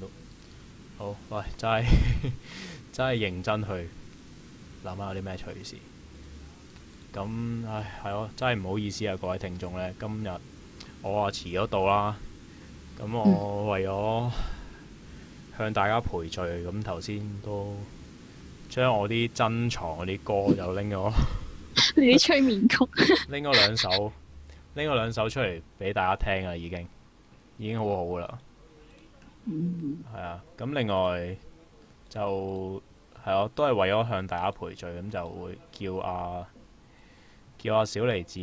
都好。喂，真係真係認真去諗下有啲咩趣事。咁係咯，真係唔好意思啊，各位聽眾呢。今日我遲咗到啦。咁我為咗向大家賠罪，咁頭先都將我啲珍藏嗰啲歌就拎咗你啲催眠曲，拎咗兩首，拎咗兩首出嚟俾大家聽啊，已經好好啦。係啊，咁另外就係咯，都係為咗向大家賠罪，咁就會叫阿小梨子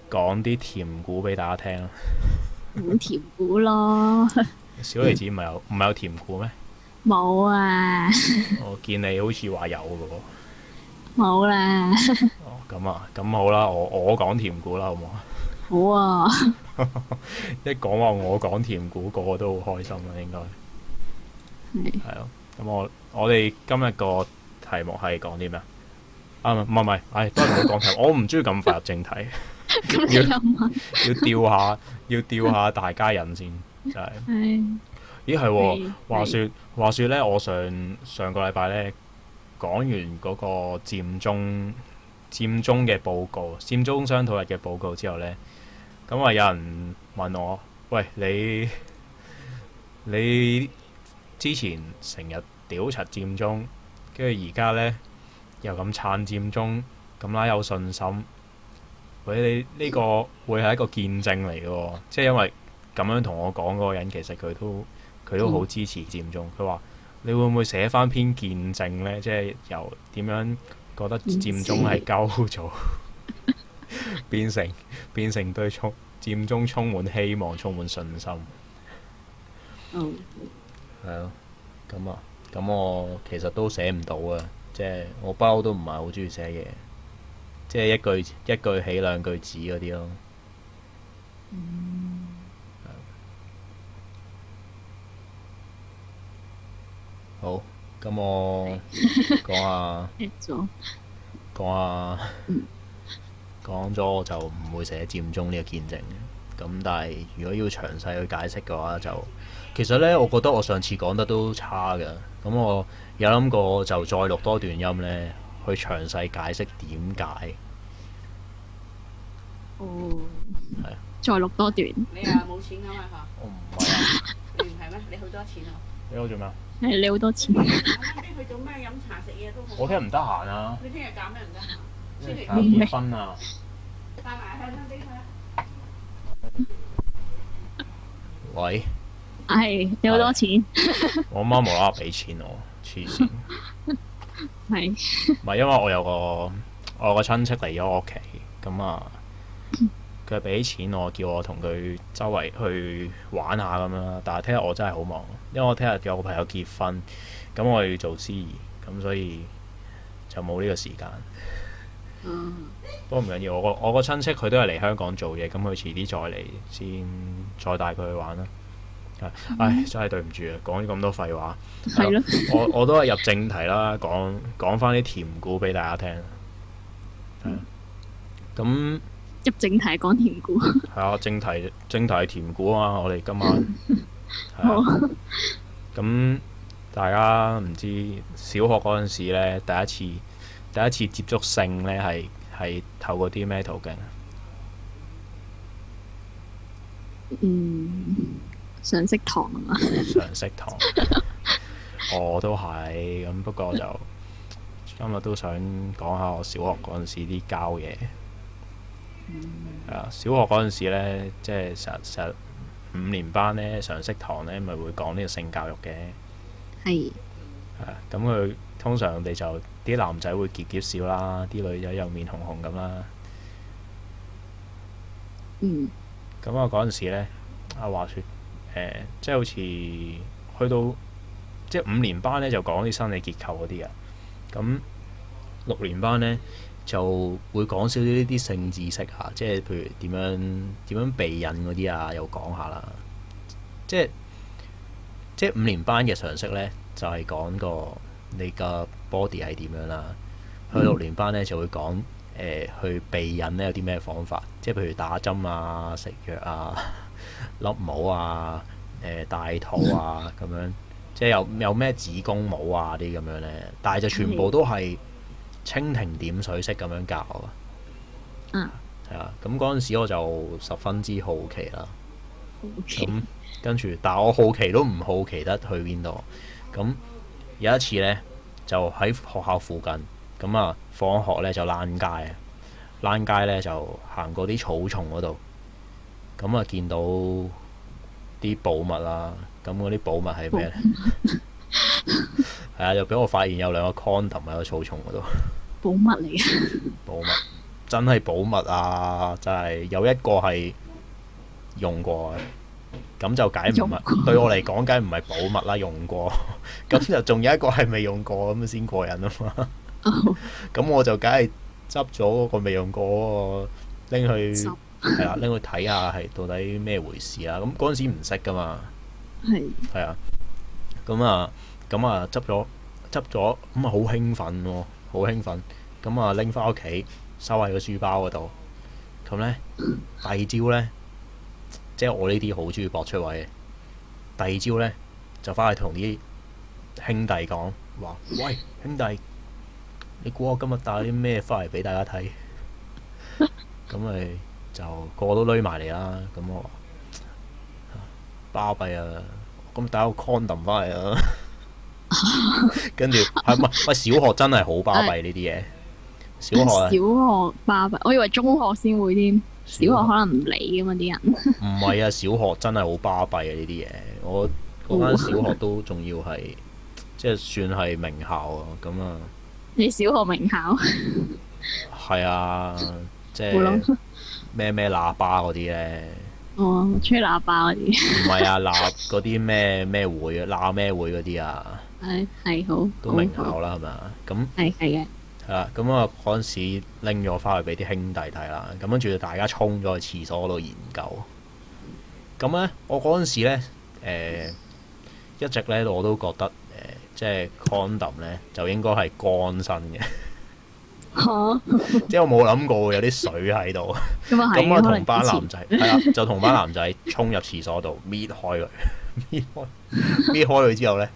講啲甜故俾大家聽啦。好甜股咯，小梨子唔係有甜故咩？冇啊，我見你好似話有嘅喎。冇啦，哦，咁啊，咁好啦，我講甜故啦，好唔好啊？好啊，一講話我講甜故，個個都好開心啦，應該係係咯。咁我哋今日個題目係講啲咩啊？唔係，都係唔好講題目。我唔中意咁快入正題，咁你又問，要吊下大家癮先，真係。係咦係喎，係話說咧，我上個禮拜咧講完嗰個佔中嘅報告，佔中商討日嘅報告之後咧，咁啊有人問我，喂，你之前成日屌柒佔中，跟住而家咧又咁撐佔中，咁啦有信心，喂，你呢個會係一個見證嚟嘅喎，即係因為咁樣同我講嗰個人，其實佢都好支持佔中。佢話你會唔會寫翻篇見證呢？即係由點樣覺得佔中係鳩咗，變成對佔中充滿希望、充滿信心。哦，係咯，咁我其實都寫唔到啊！即係我不嬲都唔係好中意寫嘢，即係一句起兩句止嗰啲咯。好，咁我講下咗，講下講咗我就唔會寫佔中呢個見證嘅。咁但係如果要詳細去解釋嘅話，就其實呢，我覺得我上次講得都差㗎。咁我有諗過就再錄多段音呢，去詳細解釋點解。哦，係啊，再錄多段，你啊冇錢㗎嘛嚇？我唔係啊，你唔係咩？你好多錢啊！你好做咩啊？係你好多錢，啱啱啲去做咩飲茶食嘢都好。我聽日唔得閒啊，你聽日搞咩唔得閒？聽日星期睇結婚啊。帶埋香香俾佢啊！喂，係你好多錢，我媽無啦啦俾錢我，黐線。係唔係因為我有個親戚嚟咗我屋企，咁啊佢俾錢我，叫我同佢周圍去玩下咁樣啦。但係聽日我真係好忙，因為我聽日有個朋友結婚，咁我要做司儀，咁所以就冇呢個時間。不過唔緊要，我個親戚佢都係嚟香港做嘢，咁佢遲啲再嚟先，再帶佢去玩啦。唉，真係對唔住啊，講咗咁多廢話。係咯，我都係入正題啦，講翻啲甜故俾大家聽。係啊，咁入正題講甜股，係啊，正題係甜故啊嘛，我哋今晚係好啊。咁大家唔知小學嗰陣時咧，第一次接觸性咧係透過啲咩途徑？常識堂啊嘛，常識堂。我都係咁，不過就今日都想講下我小學嗰陣時啲交嘢。係啊，小學嗰陣時咧，即係成日5年班咧，常識堂咧咪會講呢個性教育嘅。係係啊，咁佢通常我哋就啲男仔會澀澀笑啦，啲女仔又面紅紅咁啦。咁我嗰陣時咧，話説即係好似去到即係5年班咧，就講啲生理結構嗰啲啊。咁6年班咧就會講少少呢啲性知識啊，即係譬如點樣避孕嗰啲啊，又講下啦。即係5年班嘅常識咧，就係講個你個 body 係點樣啦。去6年班咧就會講去避孕咧有啲咩方法，即係譬如打針啊、食藥啊、笠帽啊、大肚啊咁樣，即係有咩子宮帽啊啲咁樣呢，但係就全部都係蜻蜓點水式咁樣教啊。嗯。係啊，咁嗰陣時我就十分之好奇啦。咁跟住，但係我好奇都唔好奇得去邊度。咁有一次呢，就喺學校附近，咁啊放學呢就躝街，躝街呢就行過啲草叢嗰度，咁啊見到啲寶物啦。咁嗰啲寶物係咩呢？係啊，就俾我發現有兩個 condom 喺個草叢嗰度。寶物嚟嘅。寶物真係寶物啊！真係有一個係用過嘅，咁就梗唔係對我嚟講，梗唔係寶物啦。用過咁就仲有一個係未用過，咁先過癮啊嘛。咁我就梗係執咗嗰個未用過嗰個拎去係啦，拎去睇下係到底咩回事啦。咁嗰陣時唔識噶嘛，係啊。咁啊執咗咁啊好興奮喎，好興奮。咁啊拎翻屋企收喺個書包嗰度。咁呢，第二朝呢，即係我呢啲好中意搏出位嘅。第二朝呢，就翻去同啲兄弟講話：喂，兄弟，你估我今日帶啲咩翻嚟俾大家睇？咁咪就個個都攏埋嚟啦。咁我話巴閉啊！咁帶個 condom 翻嚟啊！跟住係咪？喂，小學真係好巴閉呢啲嘢。小學啊，小學巴閉，我以為中學先會添。小學可能唔理噶嘛啲人。唔係啊，小學真係好巴閉啊呢啲嘢。我嗰間小學都仲要係即係算係名校啊。咁啊，你小學名校？係啊，即係咩喇叭嗰啲咧。哦，吹喇叭嗰啲。唔係啊，鬧嗰啲咩會啊，鬧咩會嗰啲啊。係好。都名校啦，係咪啊？咁係嘅。係啦，咁啊嗰陣時拎咗翻去俾啲兄弟睇啦，咁跟住大家衝咗去廁所嗰度研究。咁咧，我嗰陣時咧，一直咧我都覺得即係 condom 咧就應該係乾身嘅。即係我冇諗過會有啲水喺度。咁啊，同班男仔係啦，就同班男仔衝入廁所度搣開佢，搣開佢之後咧，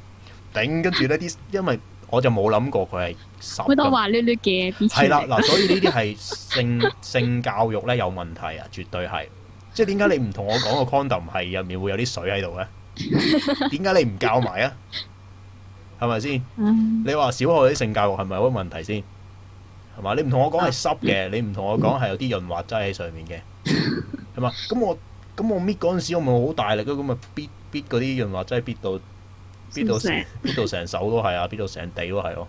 頂，跟住呢啲，因為我就冇諗過佢係濕。好多滑捋捋嘅。係啦，嗱，所以呢啲係性教育咧有問題啊，絕對係。即係點解你唔同我講個 condom 係入面會有啲水喺度咧？點解你唔教埋啊？係咪先？你話小學啲性教育係咪有乜問題先？係嘛？你唔同我講係濕嘅，你唔同我講係有啲潤滑劑喺上面嘅，係嘛？咁我搣嗰陣時，我咪好大力咯，咁咪搣嗰啲潤滑劑搣到成手都係啊，搣到成地都係咯，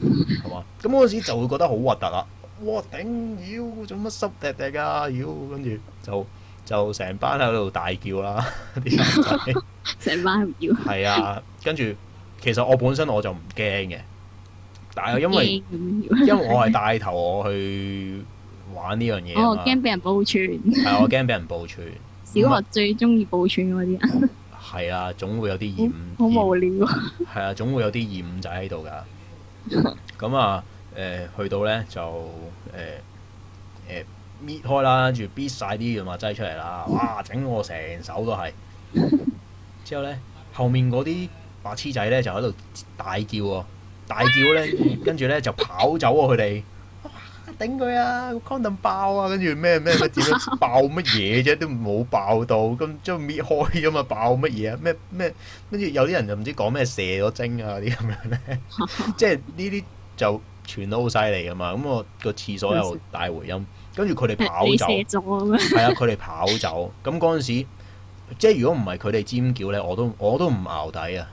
係嘛？咁嗰陣時就會覺得好核突啦！哇頂妖，做乜濕滴滴啊妖！跟住就成班喺度大叫啦，啲男仔成班唔要。係啊，跟住其實我本身我就唔驚嘅。但係因為我係帶頭我去玩呢樣嘢啊嘛，我驚俾人報串。係我驚俾人報串。小學最中意報串嗰啲人。係啊，總會有啲厭。好無聊。係啊，總會有啲厭仔喺度㗎。咁啊，去到咧就搣開啦，跟住搣晒啲潤滑劑出嚟啦，哇！整我成手都係。之後咧，後面嗰啲白痴仔咧就喺度大叫喎。大叫咧，跟住咧就跑走喎佢哋，哇！頂佢啊！condom 爆啊！跟住咩點樣爆乜嘢啫？都冇爆到，咁將搣開啫嘛！爆乜嘢啊？咩？跟住有啲人就唔知講咩射咗精啊啲咁樣咧，即係呢啲就傳得好犀利噶嘛！咁我個廁所有大回音，跟住佢哋跑走，係啊！佢哋跑走，咁嗰陣時，即係如果唔係佢哋尖叫咧，我都唔淆底啊！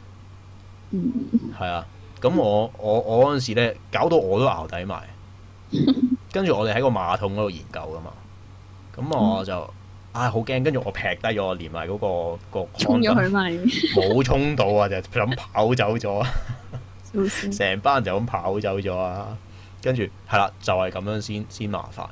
係啊！咁我嗰陣時咧，搞到我都淆底埋，跟住我哋喺個馬桶嗰度研究噶嘛，咁我就好驚，跟住我劈低咗，連埋嗰個衝咗佢咪冇衝到啊，就咁跑走咗，成班人就咁跑走咗啊，跟住係啦，就係咁樣先麻煩，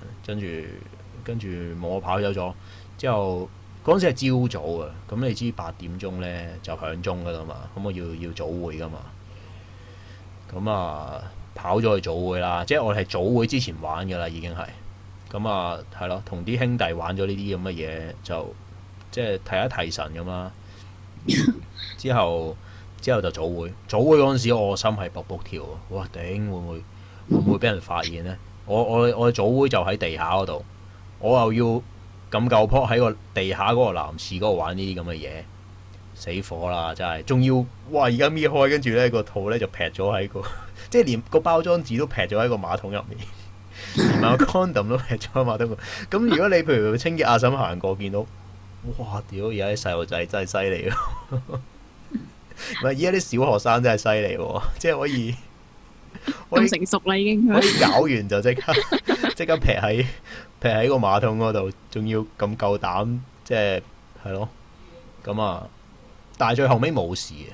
跟住我跑走咗之後，嗰陣時係朝早啊，咁你知8點鐘咧就響鐘噶啦嘛，咁我要早會噶嘛。咁啊，跑咗去早會啦，即係我哋係早會之前玩㗎啦，已經係。咁啊，係咯，同啲兄弟玩咗呢啲咁嘅嘢，就即係提一提神咁啦。之後就早會，嗰陣時我心係卜卜跳喎，哇頂會唔會俾人發現呢？我早會就喺地下嗰度，我又要咁夠撲喺個地下嗰個男廁嗰度玩呢啲咁嘅嘢，死火啦真係！仲要哇而家搣開，跟住呢個套呢就劈咗喺個，即係連個包裝紙都劈咗喺個馬桶入面，連埋個 condom 都劈咗喺馬桶度。咁如果你譬如清潔阿嬸行過見到，哇屌！而家啲細路仔真係犀利咯〜唔係，而家啲小學生真係犀利喎，即係可以咁成熟啦已經。可以搞完就即刻劈喺個馬桶嗰度，仲要咁夠膽，即係咯。咁啊，但係最後尾冇事嘅，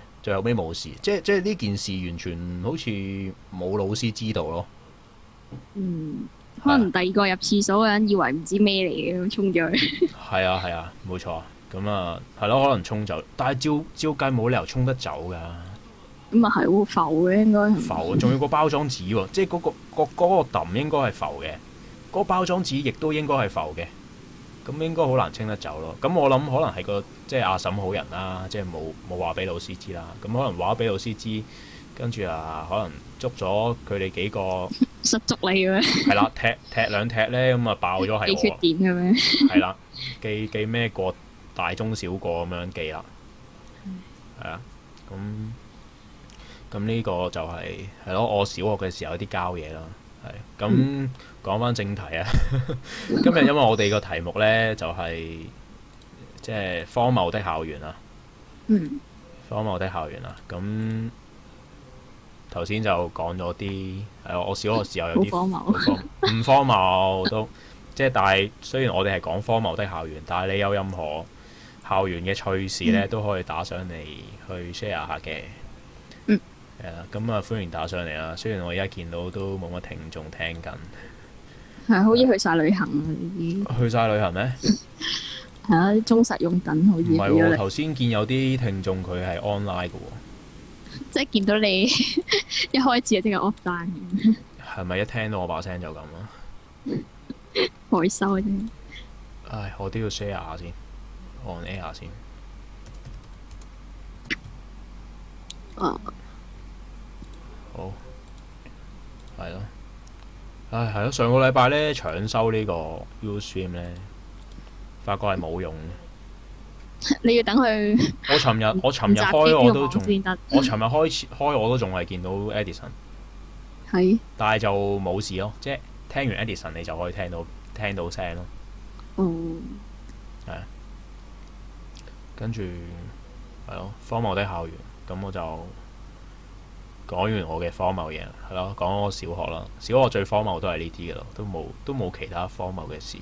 即係呢件事完全好似冇老師知道咯。可能第二個入廁所嘅人以為唔知咩嚟嘅，衝咗去。係啊，冇錯。咁啊，係咯，可能沖走，但係照計冇理由沖得走㗎。咁啊係喎，浮嘅應該。浮，仲要個包裝紙喎，即係嗰個揼應該係浮嘅，嗰個包裝紙亦都應該係浮嘅，咁應該好難清得走咯。咁我諗可能係即係阿嬸好人啦，即係冇話俾老師知啦。咁可能話俾老師知，跟住啊，可能捉咗佢哋幾個失足你嘅咩？係啦，踢兩踢咧，咁啊爆咗係我。記缺點嘅咩？係啦，記咩過大中小過咁樣記啦，係啊，咁呢個就係咯，我小學嘅時候有啲交嘢啦，係咁講翻正題啊。今日因為我哋個題目呢，就係即係荒謬的校園啊，荒謬的校園啊，咁頭先就講咗啲係我小學時候有啲荒謬，唔荒謬都即係，但係雖然我哋係講荒謬的校園，但係你有任何校園嘅趣事呢，都可以打上嚟去 share 下嘅。係啦，咁啊歡迎打上嚟啦。雖然我而家見到都冇乜聽眾聽緊，係好似去晒旅行啊！已經去晒旅行咩？係啊，啲忠實擁躉好似唔係喎，頭先見有啲聽眾佢係 online 嘅喎，即係見到你一開始就即刻 offline 咁，係咪一聽到我把聲就咁啊？害羞啫。唉，我都要 share 下先 ，on air 先。哦。好，係咯，唉，係咯，上個禮拜咧搶收呢個 Ustream 咧，發覺係冇用嘅。你要等佢。我尋日開我都仲，我尋日開我都仲係見到 Edison，係，但係就冇事咯，即係聽完 Edison 你就可以聽到聲咯。哦。係啊，跟住係咯，荒謬的校園，咁我就講完我嘅荒謬嘢，係咯，講我小學啦。小學最荒謬都係呢啲嘅咯，都冇其他荒謬嘅事嘅。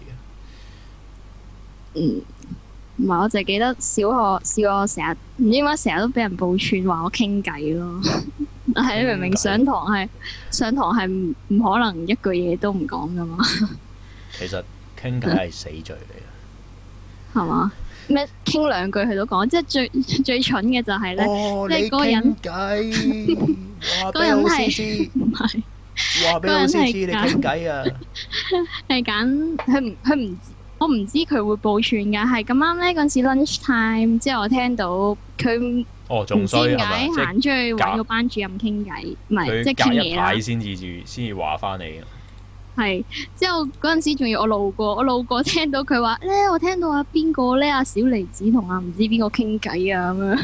唔係，我就記得小學試過成日唔知點解成日都俾人報串話我傾偈咯。但係你明明上堂係唔可能一句嘢都唔講噶嘛。其實傾偈係死罪嚟嘅，係嘛？咩傾兩句佢都講，即係最蠢嘅就係咧，即係嗰個人嗰個人係唔係？話俾老師知你傾偈啊！係揀佢唔，我唔知佢會報串㗎。係咁啱咧，嗰陣時 lunch time 之後，我聽到佢唔知點解行出去揾個班主任傾偈，唔係即係傾嘢啦。先至話翻你。係之後嗰陣時仲要我路過聽到佢話咧，我聽到邊個咧，阿小梨子同唔知邊個傾偈啊咁樣，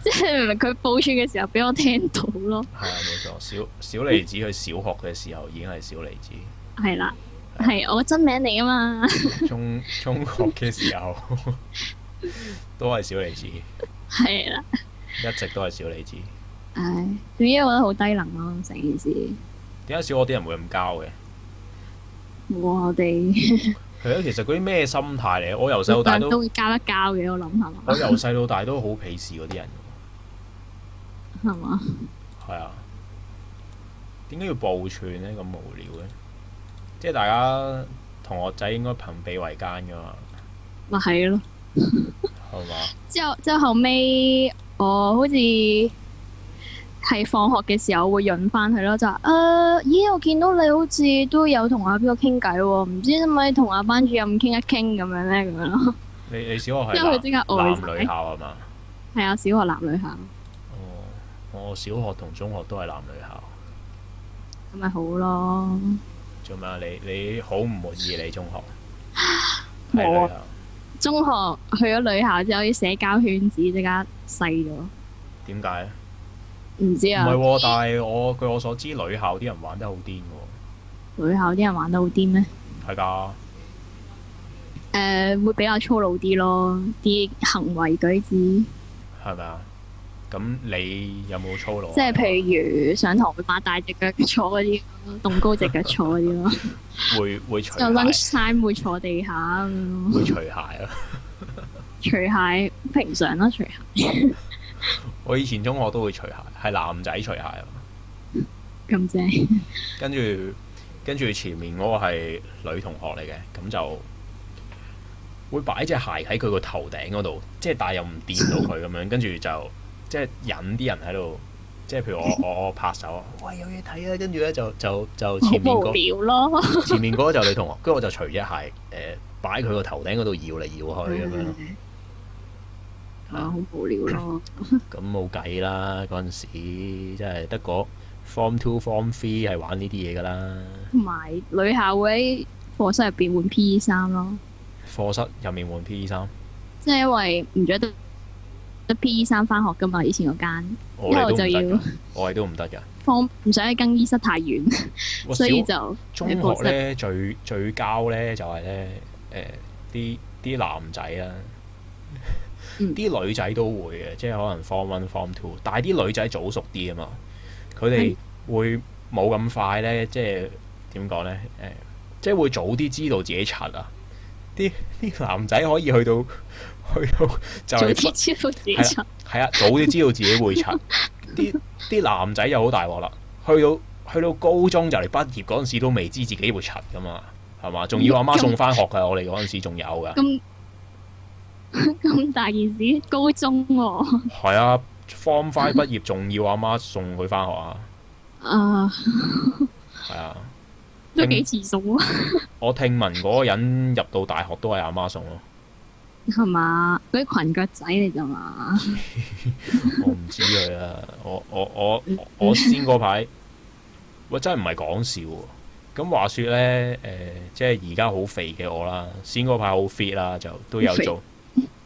即係明明佢報串嘅時候俾我聽到咯。係啊，冇錯，小梨子佢小學嘅時候已經係小梨子。係啦，係我真名嚟啊嘛。中學嘅時候都係小梨子。係啦，一直都係小梨子。唉，總之我覺得好低能咯，成件事。點解小學啲人會咁交嘅？我哋係啊，其實嗰啲咩心態嚟？我由細到大都會交一交嘅，我諗係嘛。我由細到大都好鄙視嗰啲人㗎。係嘛？係啊。點解要報串呢？咁無聊嘅，即係大家同學仔應該朋比為奸㗎嘛。咪係咯。係嘛？之後後尾我好似係放學嘅時候會潤翻佢咯，就話咦，我見到你好似都有同阿邊個傾偈喎，唔知可唔可以同阿班主任傾一傾咁樣咧，咁樣咯。你小學係男女校係嘛？係啊，小學男女校。哦，我小學同中學都係男女校。咁咪好咯。做咩啊？你好唔滿意你中學？冇啊係女校。中學去咗女校之後，啲社交圈子即刻細咗。點解咧？唔知啊。唔係喎，但係據我所知，女校啲人玩得好癲喎。女校啲人玩得好癲咩？係㗎。會比較粗魯啲咯，啲行為舉止。係咪啊？咁你有冇粗魯啊？即係譬如上堂會擘大隻腳坐嗰啲，棟高隻腳坐嗰啲咯。會除就 lunch 鞋。time 會坐地下咁樣咯。會除鞋啊！除鞋平常啦，除鞋。我以前中學都會除鞋，係男仔除鞋啊。咁正。跟住前面嗰個係女同學嚟嘅，咁就會擺隻鞋喺佢個頭頂嗰度，即係但係又唔掂到佢咁樣，跟住就即係引啲人喺度，即係譬如我拍手，喂有嘢睇啊！跟住咧就前面好無聊咯。前面嗰個就女同學，跟住我就除隻鞋擺佢個頭頂嗰度搖嚟搖去咁樣。好無聊咯。咁冇計啦，嗰陣時真係得個 Form 2、Form 3係玩呢啲嘢㗎啦。同埋女校會喺課室入邊換 P.E. 衫咯。課室入面換 P.E. 衫。即係因為唔着得 P.E. 衫翻學㗎嘛，以前嗰間，我哋都唔得之後就要㗎，我哋都唔得㗎。唔想喺更衣室太遠，所以就中學咧最交咧就係咧啲男仔啦，啲女仔都會嘅，即係可能 Form 1、Form 2，但係啲女仔早熟啲啊嘛，佢哋會冇咁快咧，即係點講咧？即係會早啲知道自己柒啊！啲男仔可以去到就早啲知道自己柒。係啊，早啲知道自己會柒。啲男仔又好大鑊啦，去到高中就嚟畢業嗰陣時都未知自己會柒噶嘛，係嘛？仲要阿媽送翻學㗎，我哋嗰陣時仲有㗎。咁大件事，高中喎。係啊，Form 5畢業仲要阿媽送佢翻學啊。係啊。都幾遲送啊！我聽聞嗰個人入到大學都係阿媽送咯。係嘛？嗰啲裙腳仔嚟咋嘛？我唔知佢啊！我先嗰排，喂真係唔係講笑喎。咁話説咧，即係而家好肥嘅我啦，先嗰排好 fit 啦，就都有做。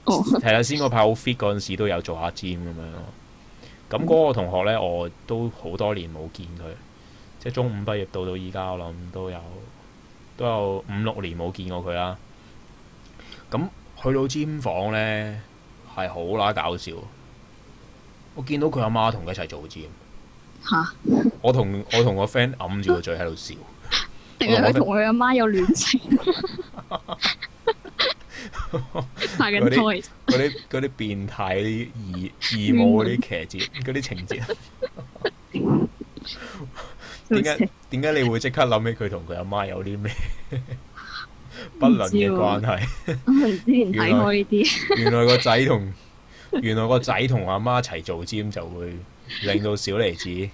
係啦，先嗰排好 fit 嗰陣時都有做下 gym 咁樣咯。咁嗰個同學咧，我都好多年冇見佢。即係中五畢業到依家，我諗都有5、6年冇見過佢啦。咁去到尖房咧，係好啦搞笑。我見到佢阿媽同佢一齊做尖。嚇！我同個 friend 揞住個嘴喺度笑。定係佢同佢阿媽有戀情？拍緊拖。嗰啲變態啲義母嗰啲騎節嗰啲情節。點解你會即刻諗起佢同佢阿媽有啲咩不倫嘅關係？我唔知連睇開呢啲。原來個仔同阿媽一齊做尖，就會令到小梨子諗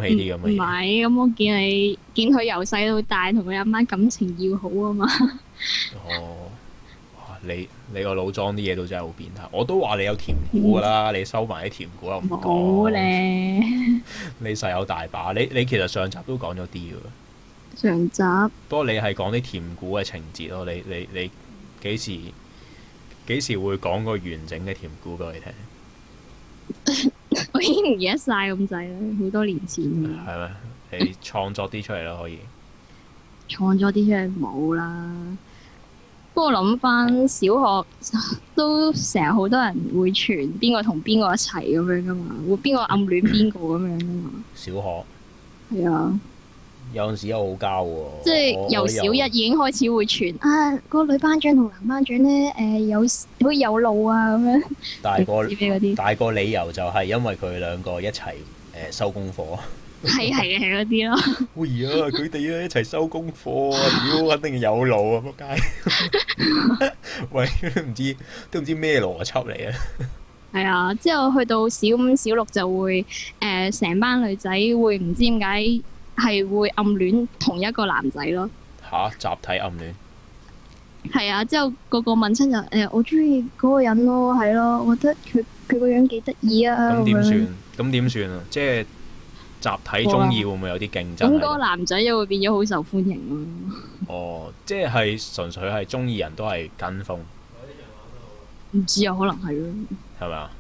起啲咁嘅嘢。唔係，咁我見佢由細到大同佢阿媽感情要好啊嘛。哦，你個腦裝啲嘢都真係好變態。我都話你有甜股㗎啦，你收埋啲甜股又唔講。冇咧。你實有大把。你其實上集都講咗啲㗎。上集。不過你係講啲甜股嘅情節咯。你幾時會講個完整嘅甜股俾我哋聽？我已經唔記得晒咁滯啦，好多年前。係咩？你創作啲出嚟啦，可以。創作啲出嚟冇啦。不過諗翻小學都成日好多人會傳邊個同邊個一齊咁樣噶嘛，會邊個暗戀邊個咁樣噶嘛。小學。係啊。有陣時又好交喎。即係由小一已經開始會傳嗰個女班長同男班長咧好似有路啊咁樣。大個理由就係因為佢兩個一齊收功課。係嗰啲咯。喂呀！佢哋一齊收功課啊！屌，肯定有路啊！仆街。喂，都唔知咩邏輯嚟啊！係啊，之後去到小5、小6就會成班女仔會唔知點解係會暗戀同一個男仔咯。嚇！集體暗戀。係啊，之後個個問親就我中意嗰個人咯，係咯，我覺得佢個樣幾得意啊。咁點算？咁點算啊？即係集體中意會唔會有啲競爭？咁嗰個男仔又會變咗好受歡迎咯。哦，即係純粹係中意人都係跟風。唔知啊，可能係咯。係咪啊？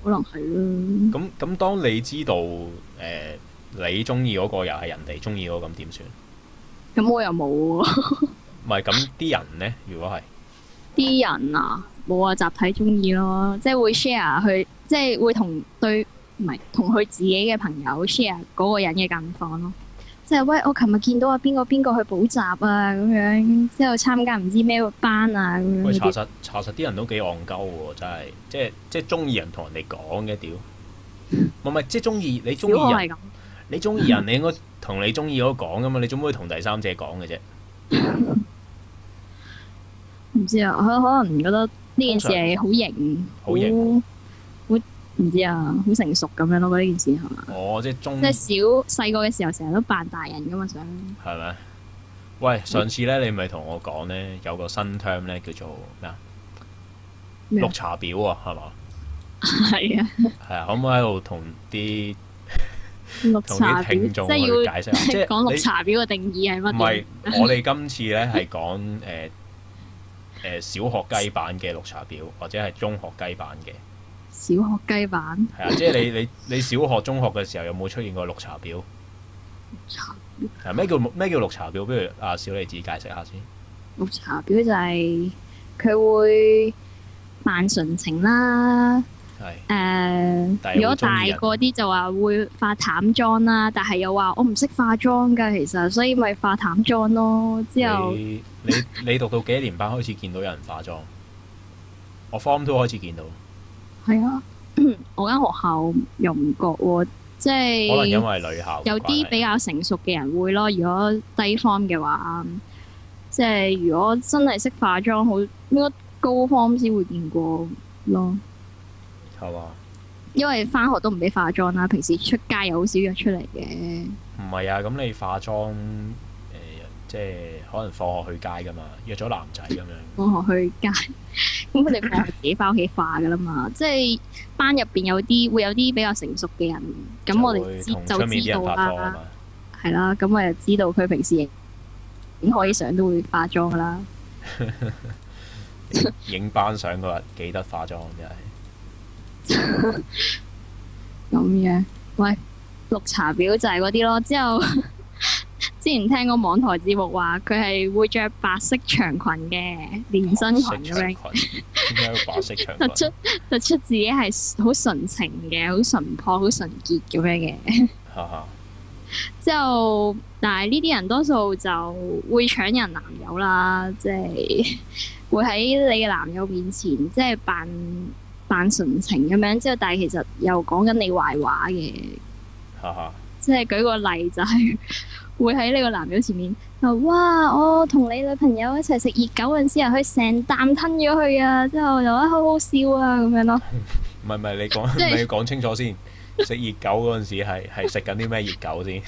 可能係咯。咁，當你知道你中意嗰個又係人哋中意嗰個，咁點算？咁我又冇喎。唔係咁啲人呢？如果係啲人啊，冇啊，集體中意咯，即係會 share 佢，即係會同佢自己嘅朋友 share 嗰個人嘅近況咯。即係喂，我琴日見到啊邊個邊個去補習啊咁樣，之後參加唔知咩班啊咁樣。喂，查實啲人都幾戇鳩喎，真係即係中意人同人哋講嘅屌，唔係即係中意你中意人，你中意人你應該同你中意嗰個講噶嘛，你做咩會同第三者講嘅啫？唔知啊，佢可能覺得呢件事係好型，好唔知啊，好成熟咁樣咯。覺得呢件事係嘛？哦，即係細個嘅時候，成日都扮大人噶嘛，想係咪？喂，上次咧你咪同我講咧，有個新 term 咧叫做咩啊？綠茶婊啊，係嘛？係啊。係啊，可唔可以喺度同啲聽眾去解釋下？即係講綠茶婊嘅定義係乜？唔係，我哋今次咧係講小學雞版嘅綠茶婊，或者係中學雞版嘅。小學雞版係啊，即係你小學、中學嘅時候有冇出現過綠茶婊？綠茶婊咩叫綠茶婊？不如阿小妮子解釋下先。綠茶婊就係佢會扮純情啦。如果大個啲就話會化淡妝啦，但係又話我唔識化妝㗎，其實所以咪化淡妝咯。之後你讀到幾年班開始見到有人化妝？我 Form 2開始見到。係啊，我間學校又唔覺喎，即係可能因為女校有啲比較成熟嘅人會咯。如果低 Form 嘅話，即係如果真係識化妝，好應該高 Form 先會見過咯。係嘛？因為返學都唔俾化妝啦，平時出街又好少約出嚟嘅。唔係啊，咁你化妝即係可能放學去街㗎嘛，約咗男仔咁樣。放學去街，咁佢哋放學自己返屋企化㗎啦嘛。即係班入邊會有啲比較成熟嘅人，咁我哋就知道啦。係啦，咁我就知道佢平時影可以相都會化妝㗎啦。影班相嗰日記得化妝真係。咁樣，喂，綠茶婊就係嗰啲咯。之後之前聽過網台節目話，佢係會着白色長裙嘅連身裙咁樣。點解要白色長裙？突出自己係好純情嘅，好純樸、好純潔咁樣嘅。之後，但係呢啲人多數就會搶人男友啦，即係會喺你嘅男友面前，即係扮純情咁樣。之後，但係其實又講緊你壞話嘅。即係舉個例就係會喺你個男友前面話：哇！我同你女朋友一齊食熱狗嗰陣時啊，佢成啖吞咗佢啊！之後又話好好笑啊咁樣咯。唔係，你要講清楚先。食熱狗嗰陣時係食緊啲咩熱狗先？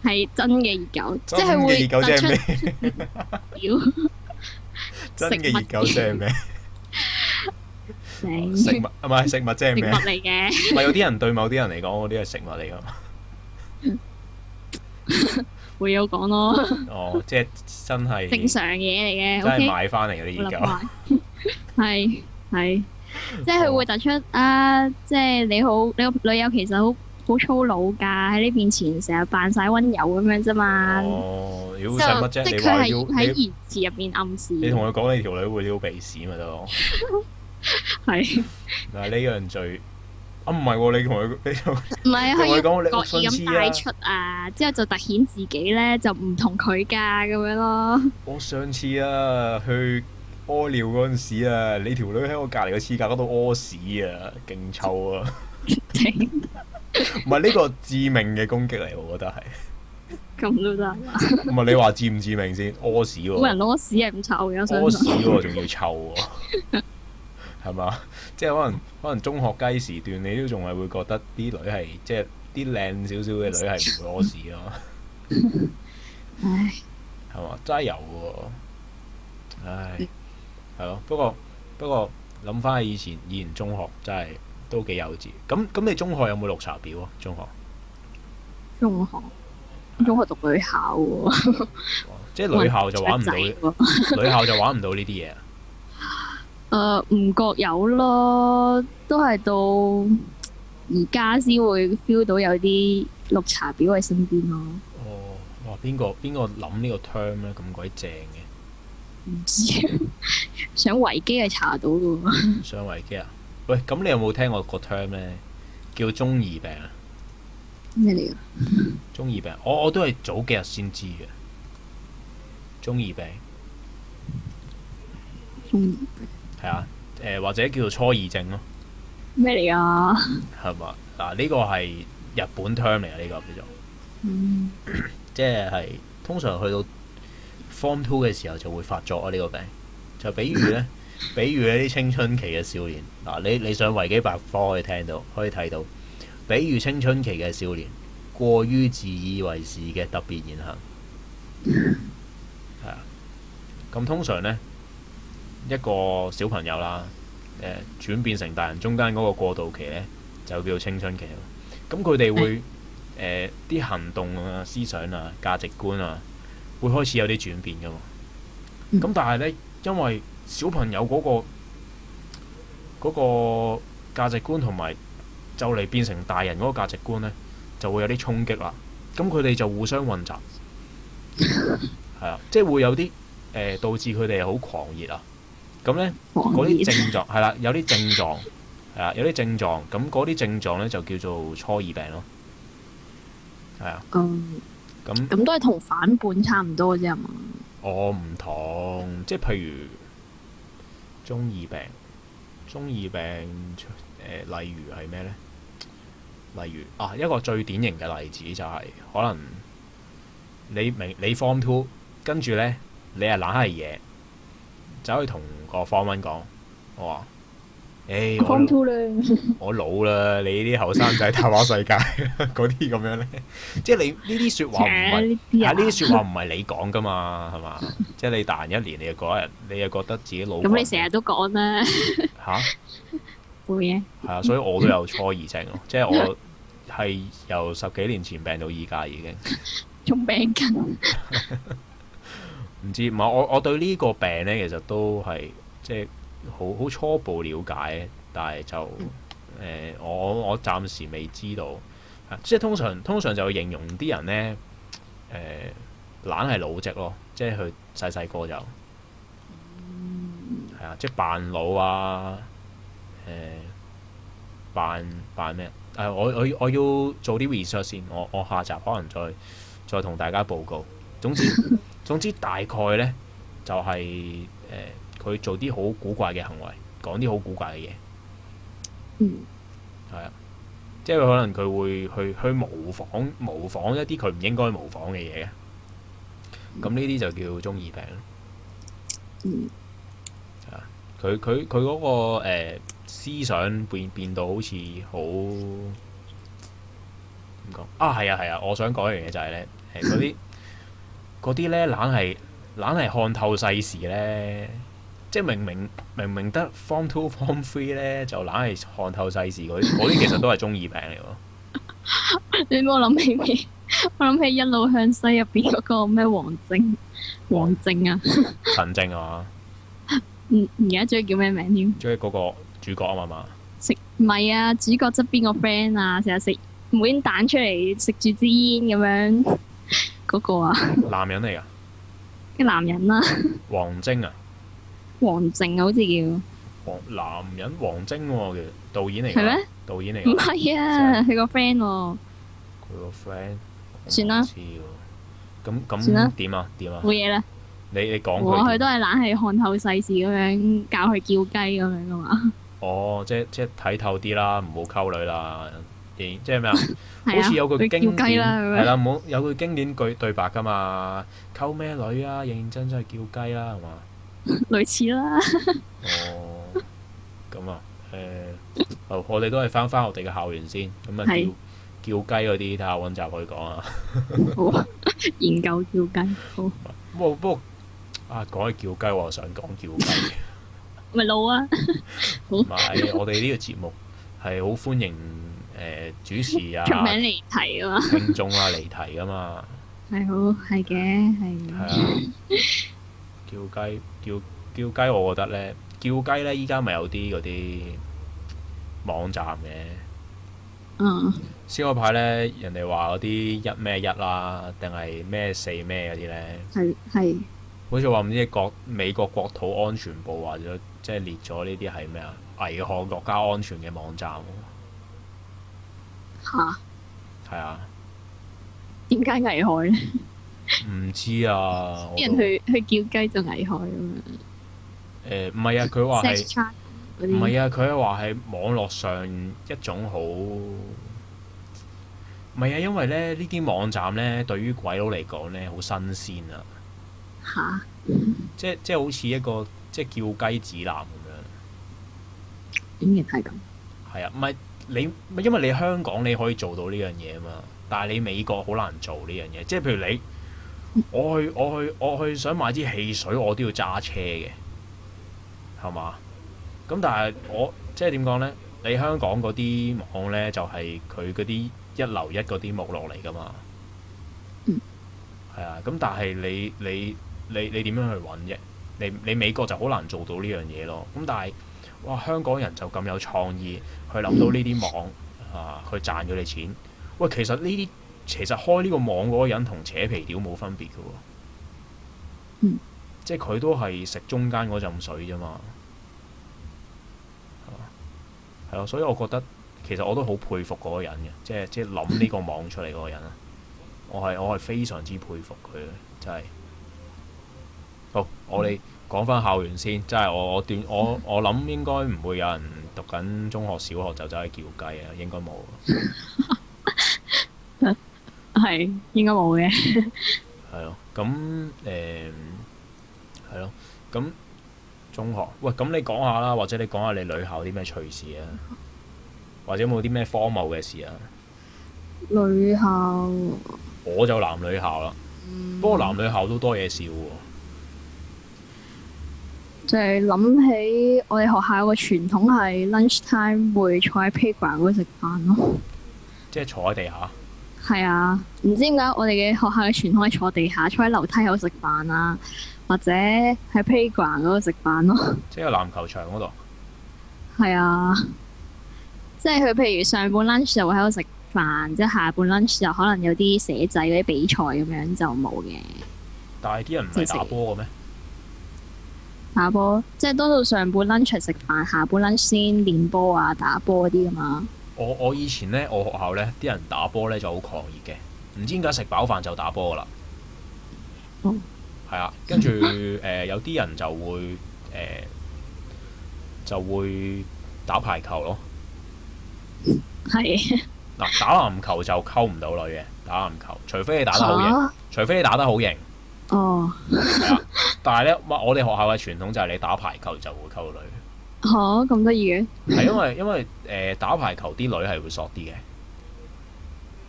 係真嘅熱狗，即係會熱狗即係咩？真嘅熱狗即係咩？食物唔係食物即係咩？食物嚟嘅。唔係有啲人對某啲人嚟講，嗰啲係食物嚟㗎嘛。會有講咯。哦，即係真係正常嘢嚟嘅，真係買翻嚟嗰啲熱狗。係，即係佢會突出啊！即係你個女友其實好粗魯㗎，喺你面前成日扮晒溫柔咁樣啫嘛。哦，妖使乜啫？即係佢係喺言辭入邊暗示。你同佢講你條女會撩鼻屎咪得咯？係。嗱呢樣最。唔係喎，你同佢唔係佢要故意咁帶出啊，之後就突顯自己咧就唔同佢㗎咁樣咯。我上次啊去屙尿嗰陣時啊，你條女喺我隔離個廁格嗰度屙屎啊，勁臭啊！唔係呢個致命嘅攻擊嚟，我覺得係。咁都得。唔係你話致唔致命先？屙屎喎。冇人屙屎係咁臭嘅，屙屎喎，仲要臭喎。係嘛？即係可能中學雞時段，你都仲係會覺得啲女係即係啲靚少少嘅女係唔會屙屎咯。唉，係嘛？真係有喎。唉，係咯。不過諗翻起以前中學真係都幾幼稚。咁你中學有冇綠茶婊啊？中學讀女校喎，即係女校就玩唔到，女校就玩唔到呢啲嘢。唔覺有咯，都係到而家先會 feel 到有啲綠茶婊喺身邊咯。哦，哇！邊個諗呢個 term 咧咁鬼正嘅？唔知啊，上維基係查到嘅喎。上維基啊？喂，咁你有冇聽過個 term 咧？叫中二病啊？咩嚟㗎？中二病，我都係早幾日先知嘅。中二病係啊，或者叫做初二症咯。咩嚟㗎？係嘛？嗱，呢個係日本 term 嚟啊，呢個叫做。即係通常去到 Form 2嘅時候就會發作啊！呢個病就比喻呢啲青春期嘅少年嗱，你上維基百科可以睇到，比喻青春期嘅少年過於自以為是嘅特別言行係啊。咁通常呢，一個小朋友啦，轉變成大人中間嗰個過渡期呢，就叫做青春期。咁佢哋會啲行動啊、思想啊、價值觀啊，會開始有啲轉變噶嘛。咁但係呢，因為小朋友嗰個價值觀同埋就嚟變成大人嗰個價值觀呢，就會有啲衝擊啦。咁佢哋就互相混雜，係啊，即係會有啲導致佢哋好狂熱啊。咁呢，嗰啲症狀係啦，有啲症狀係啊，有啲症狀。咁嗰啲症狀呢，就叫做初二病咯。係啊。咁都係同反叛差唔多啫嘛。我唔同，即係譬如中二病例如係咩呢？例如啊，一個最典型嘅例子就係、可能你 Form 2，跟住呢，你係懶係嘢，走去同個 Form 1講，我話Form 2咧，我老啦，你啲後生仔探下世界嗰啲咁樣呢，即係你呢啲説話唔係呢啲説話唔係你講噶嘛，係嘛？即係你大人一年，你又覺得自己老。咁你成日都講啦。嚇？冇嘢。係啊，所以我都有初二症咯，即係我係由10幾年前病到依家已經。仲病緊。唔知，唔係我對呢個病呢，其實都係即係好初步了解，但係就我暫時未知道。即係通常就會形容啲人呢，懶係老積咯，即係佢細個就係啊，即係扮老啊，扮咩？我要做啲 research 先，我下集可能再同大家報告。總之大概呢，就係佢做啲好古怪嘅行為，講啲好古怪嘅嘢。係啊，即係可能佢會去模仿一啲佢唔應該模仿嘅嘢嘅。咁呢啲就叫中二病。係啊，佢嗰個思想變到好似好點講啊？係啊，我想講一樣嘢就係呢，嗰啲呢，懶係看透世事呢。即係明明得 Form 2 Form 3呢，就懶係看透世事嗰啲，其實都係中二病嚟喎。你幫我諗起咩？我諗起一路向西入邊嗰個咩王靜啊。陳靜啊嘛。而家追叫咩名添？追嗰個主角啊嘛。唔係啊，主角側邊個 friend 啊，成日食每煙彈出嚟，食住支煙咁樣嗰個啊。男人嚟㗎。嘅男人啊。王晶啊。王靜好似叫。男人王晶喎，其實導演嚟㗎。係咩？導演嚟㗎。唔係啊，佢個 friend 喎。佢個 friend。算啦。咁點啊？冇嘢啦。你講佢。佢都係懶係看透世事咁樣，教佢叫雞咁樣㗎嘛。哦，即係睇透啲啦，唔好溝女啦。即係咩啊？好似有句經典係啦，冇有句經典句對白㗎嘛？溝咩女啊？認真真係叫雞啦，係嘛？類似啦。哦，咁啊，我哋都係翻我哋嘅校園先，咁啊叫雞嗰啲，睇下揾集可以講啊。好，研究叫雞。好。不過啊，講起叫雞，我又想講叫雞。咪老啊！唔係，我哋呢個節目係好歡迎主持啊、出名離題啊嘛，聽眾啊離題噶嘛。係好係嘅，係。係啊，叫雞，我覺得咧，叫雞咧，依家咪有啲嗰啲網站嘅。嗯。先嗰排咧，人哋話嗰啲一咩一啦，定係咩四咩嗰啲咧，係。好似話唔知美國國土安全部話咗，即係列咗呢啲係咩啊？危害國家安全嘅網站喎。嚇？係啊。點解危害咧？唔知啊。啲人去叫雞就危害咁樣。唔係啊，佢話係。唔係啊，佢係話係網絡上一種好。唔係啊，因為咧呢啲網站咧對於鬼佬嚟講咧好新鮮啊。嚇！即係好似一個即係叫雞指南咁樣。竟然係咁。係啊，唔係你，因為你香港你可以做到呢樣嘢啊嘛，但係你美國好難做呢樣嘢。即係譬如你，我去想買支汽水，我都要揸車嘅，係嘛？咁但係我即係點講咧？你香港嗰啲網咧就係佢嗰啲一流一嗰啲目錄嚟㗎嘛。係啊，咁但係你點樣去揾啫？你美國就好難做到呢樣嘢咯。咁但係哇，香港人就咁有創意去諗到呢啲網啊，去賺咗你錢。喂，其實開呢個網嗰個人同扯皮條冇分別嘅喎。即係佢都係食中間嗰陣水啫嘛。係咯，所以我覺得其實我都好佩服嗰個人嘅，即係諗呢個網出嚟嗰個人啊。我係非常之佩服佢嘅，真係。好，我哋講翻校園先，即係我諗應該唔會有人讀緊中學、小學就走去叫雞啊，應該冇。係應該冇嘅。係咯，咁係咯，咁中學，喂，咁你講下啦，或者你講下你女校啲咩趣事啊，或者有冇啲咩荒謬嘅事啊？女校。我就男女校啦，不過男女校都多嘢笑喎。就係諗起我哋學校有個傳統係 lunch time 會坐喺 playground 嗰度食飯咯。即係坐喺地下。係啊，唔知點解我哋嘅學校嘅傳統係坐地下，坐喺樓梯嗰度食飯啊，或者喺 playground 嗰度食飯咯。即係籃球場嗰度。係啊，即係佢譬如上半 lunch 就會喺度食飯，即係下半 lunch 就可能有啲寫仔嗰啲比賽咁樣就冇嘅。但係啲人唔係打波嘅咩？打波，即係多數上半 lunch 食飯，下半 lunch 先練波啊、打波嗰啲噶嘛。我以前咧，我學校咧啲人打波咧就好狂熱嘅，唔知點解食飽飯就打波噶啦。係啊，跟住有啲人就會打排球咯。係。嗱，打籃球就溝唔到女嘅，打籃球，除非你打得好型，除非你打得好型。哦。係啊，但係咧，我哋學校嘅傳統就係你打排球就會溝女。嚇，咁得意嘅？係因為打排球啲女係會索啲嘅。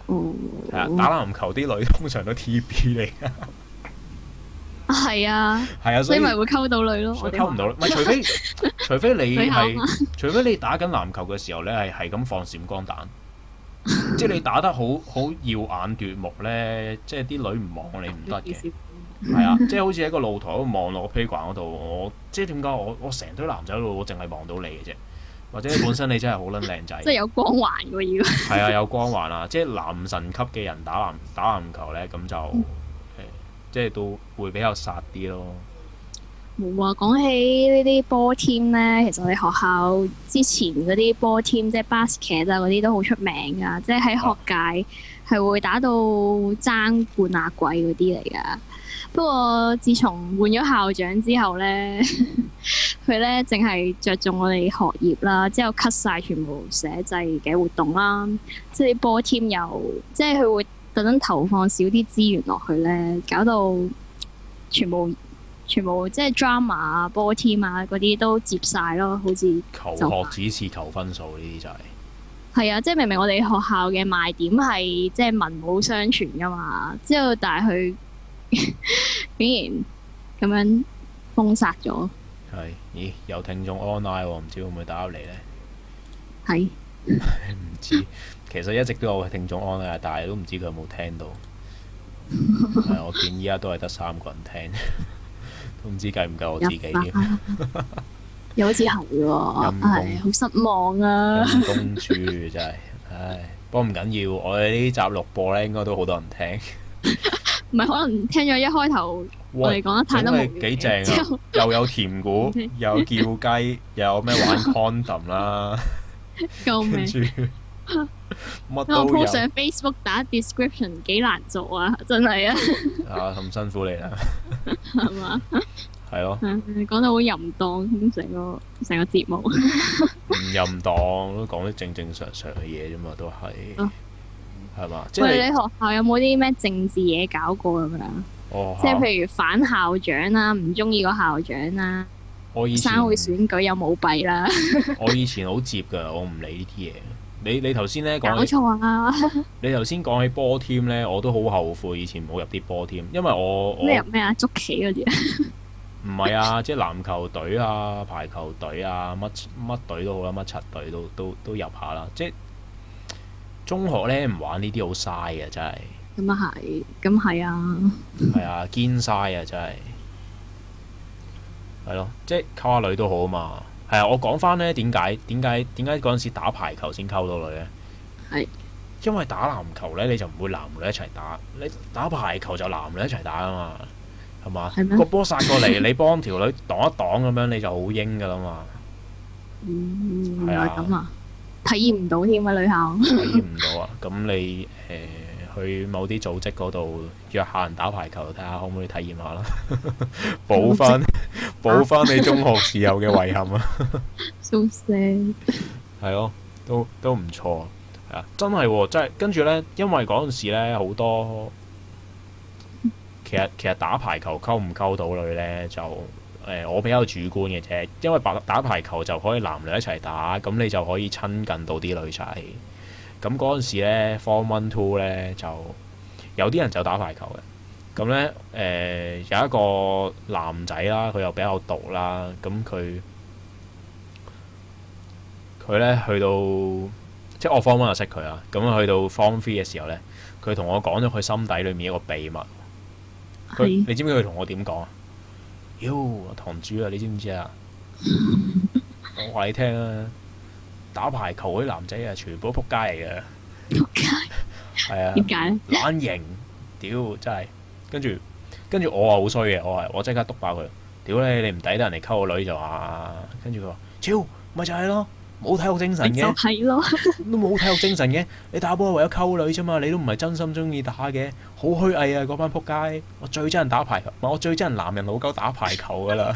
哦。係啊，打籃球啲女通常都 TB 嚟㗎。係啊。係啊，所以咪會溝到女咯。所以溝唔到女，唔係除非你係，除非你打緊籃球嘅時候咧係咁放閃光彈。即係你打得好耀眼奪目咧，即係啲女唔望你唔得嘅。係啊，即係好似喺個露台度望落個 playground 嗰度，我即係點解我成堆男仔喺度，我淨係望到你嘅啫。或者本身你真係好撚靚仔。即係有光環喎要。係啊，有光環啊！即係男神級嘅人打籃球咧，咁就即係都會比較殺啲咯。冇啊！講起呢啲波 team 咧，其實我哋學校之前嗰啲波 team，即係 basket 啊嗰啲都好出名噶，即係喺學界係會打到爭冠亞季嗰啲嚟噶。不過自從換咗校長之後咧，佢咧淨係着重我哋學業啦，之後 cut 晒全部社際嘅活動啦，即係啲波 team 又即係佢會特登投放少啲資源落去咧，搞到全部即係 drama 啊、波 team 啊嗰啲都接晒咯，好似求學只是求分數呢啲就係。係啊，即係明明我哋學校嘅賣點係即係文武雙全噶嘛，之後但係佢竟然咁樣封殺咗。係，咦？有聽眾 online 喎，唔知會唔會打入嚟呢？係唔知，其實一直都有聽眾 online，但係都唔知佢有冇聽到。我見依家都係得3個人聽，都唔知計唔計我自己添。又好似係喎，係好失望啊！陰公豬真係，唉，不過唔緊要，我哋呢集錄播咧，應該都好多人聽。唔係可能聽咗一開頭我哋講得太多無聊嘢，幾正啊！又有甜股，又有叫雞，又有咩玩 condom 啦，救命！乜都有。我 po 上 Facebook 打 description 幾難做啊，真係啊！啊，咁辛苦你啦，係嘛？係咯。講到好淫蕩，成個節目。唔淫蕩，都講啲正正常常嘅嘢啫嘛，都係。係嘛？即係你學校有冇啲咩政治嘢搞過咁樣？即係譬如反校長啦，唔中意個校長啦，生會選舉有舞弊啦。我以前好接㗎，我唔理呢啲嘢。你頭先咧講，搞錯啊！你頭先講起波 team 咧，我都好後悔以前冇入啲波 team，因為我咩入咩啊？捉棋嗰啲唔係啊，即係籃球隊啊、排球隊啊、乜隊都好啦，乜柒隊都入下啦。即係中學咧唔玩呢啲好嘥嘅，真係。咁啊係，咁係啊。係啊，堅嘥啊，真係。係咯，即係溝下女都好啊嘛。係啊，我講翻咧點解嗰陣時打排球先溝到女咧？係。因為打籃球咧，你就唔會男女一齊打；你打排球就男女一齊打啊嘛，係嘛？係咩？個波殺過嚟，你幫條女擋一擋咁樣，你就好英噶啦嘛。原來咁啊！體驗唔到添啊，女校。體驗唔到啊！咁你去某啲組織嗰度約下人打排球，睇下可唔可以體驗下啦，補翻你中學時候嘅遺憾啊！So sad。係咯，都唔錯，係啊，真係喎，真係跟住咧，因為嗰陣時咧好多，其實打排球溝唔溝到女咧就我比較主觀嘅啫，因為打排球就可以男女一齊打，咁你就可以親近到啲女仔。咁嗰陣時咧 Form 1 2咧就有啲人就打排球嘅，咁咧有一個男仔啦，佢又比較毒啦，咁佢咧去到即係我 Form 1就識佢啦，咁去到 Form 3嘅時候咧，佢同我講咗佢心底裏面一個秘密。你知唔知佢同我點講啊？妖堂主啊，你知唔知啊？我話你聽啊！打排球嗰啲男仔啊，全部都仆街嚟嘅。仆街係啊？點解？懶型，屌真係。跟住我話好衰嘅，我即刻督爆佢。屌你唔抵得人哋溝個女就話。跟住佢話：超咪就係咯，冇體育精神嘅。就係咯，都冇體育精神嘅。你打波為咗溝女啫嘛，你都唔係真心中意打嘅，好虛偽啊！嗰班仆街，我最憎人打排球，我最憎人男人老鳩打排球噶啦。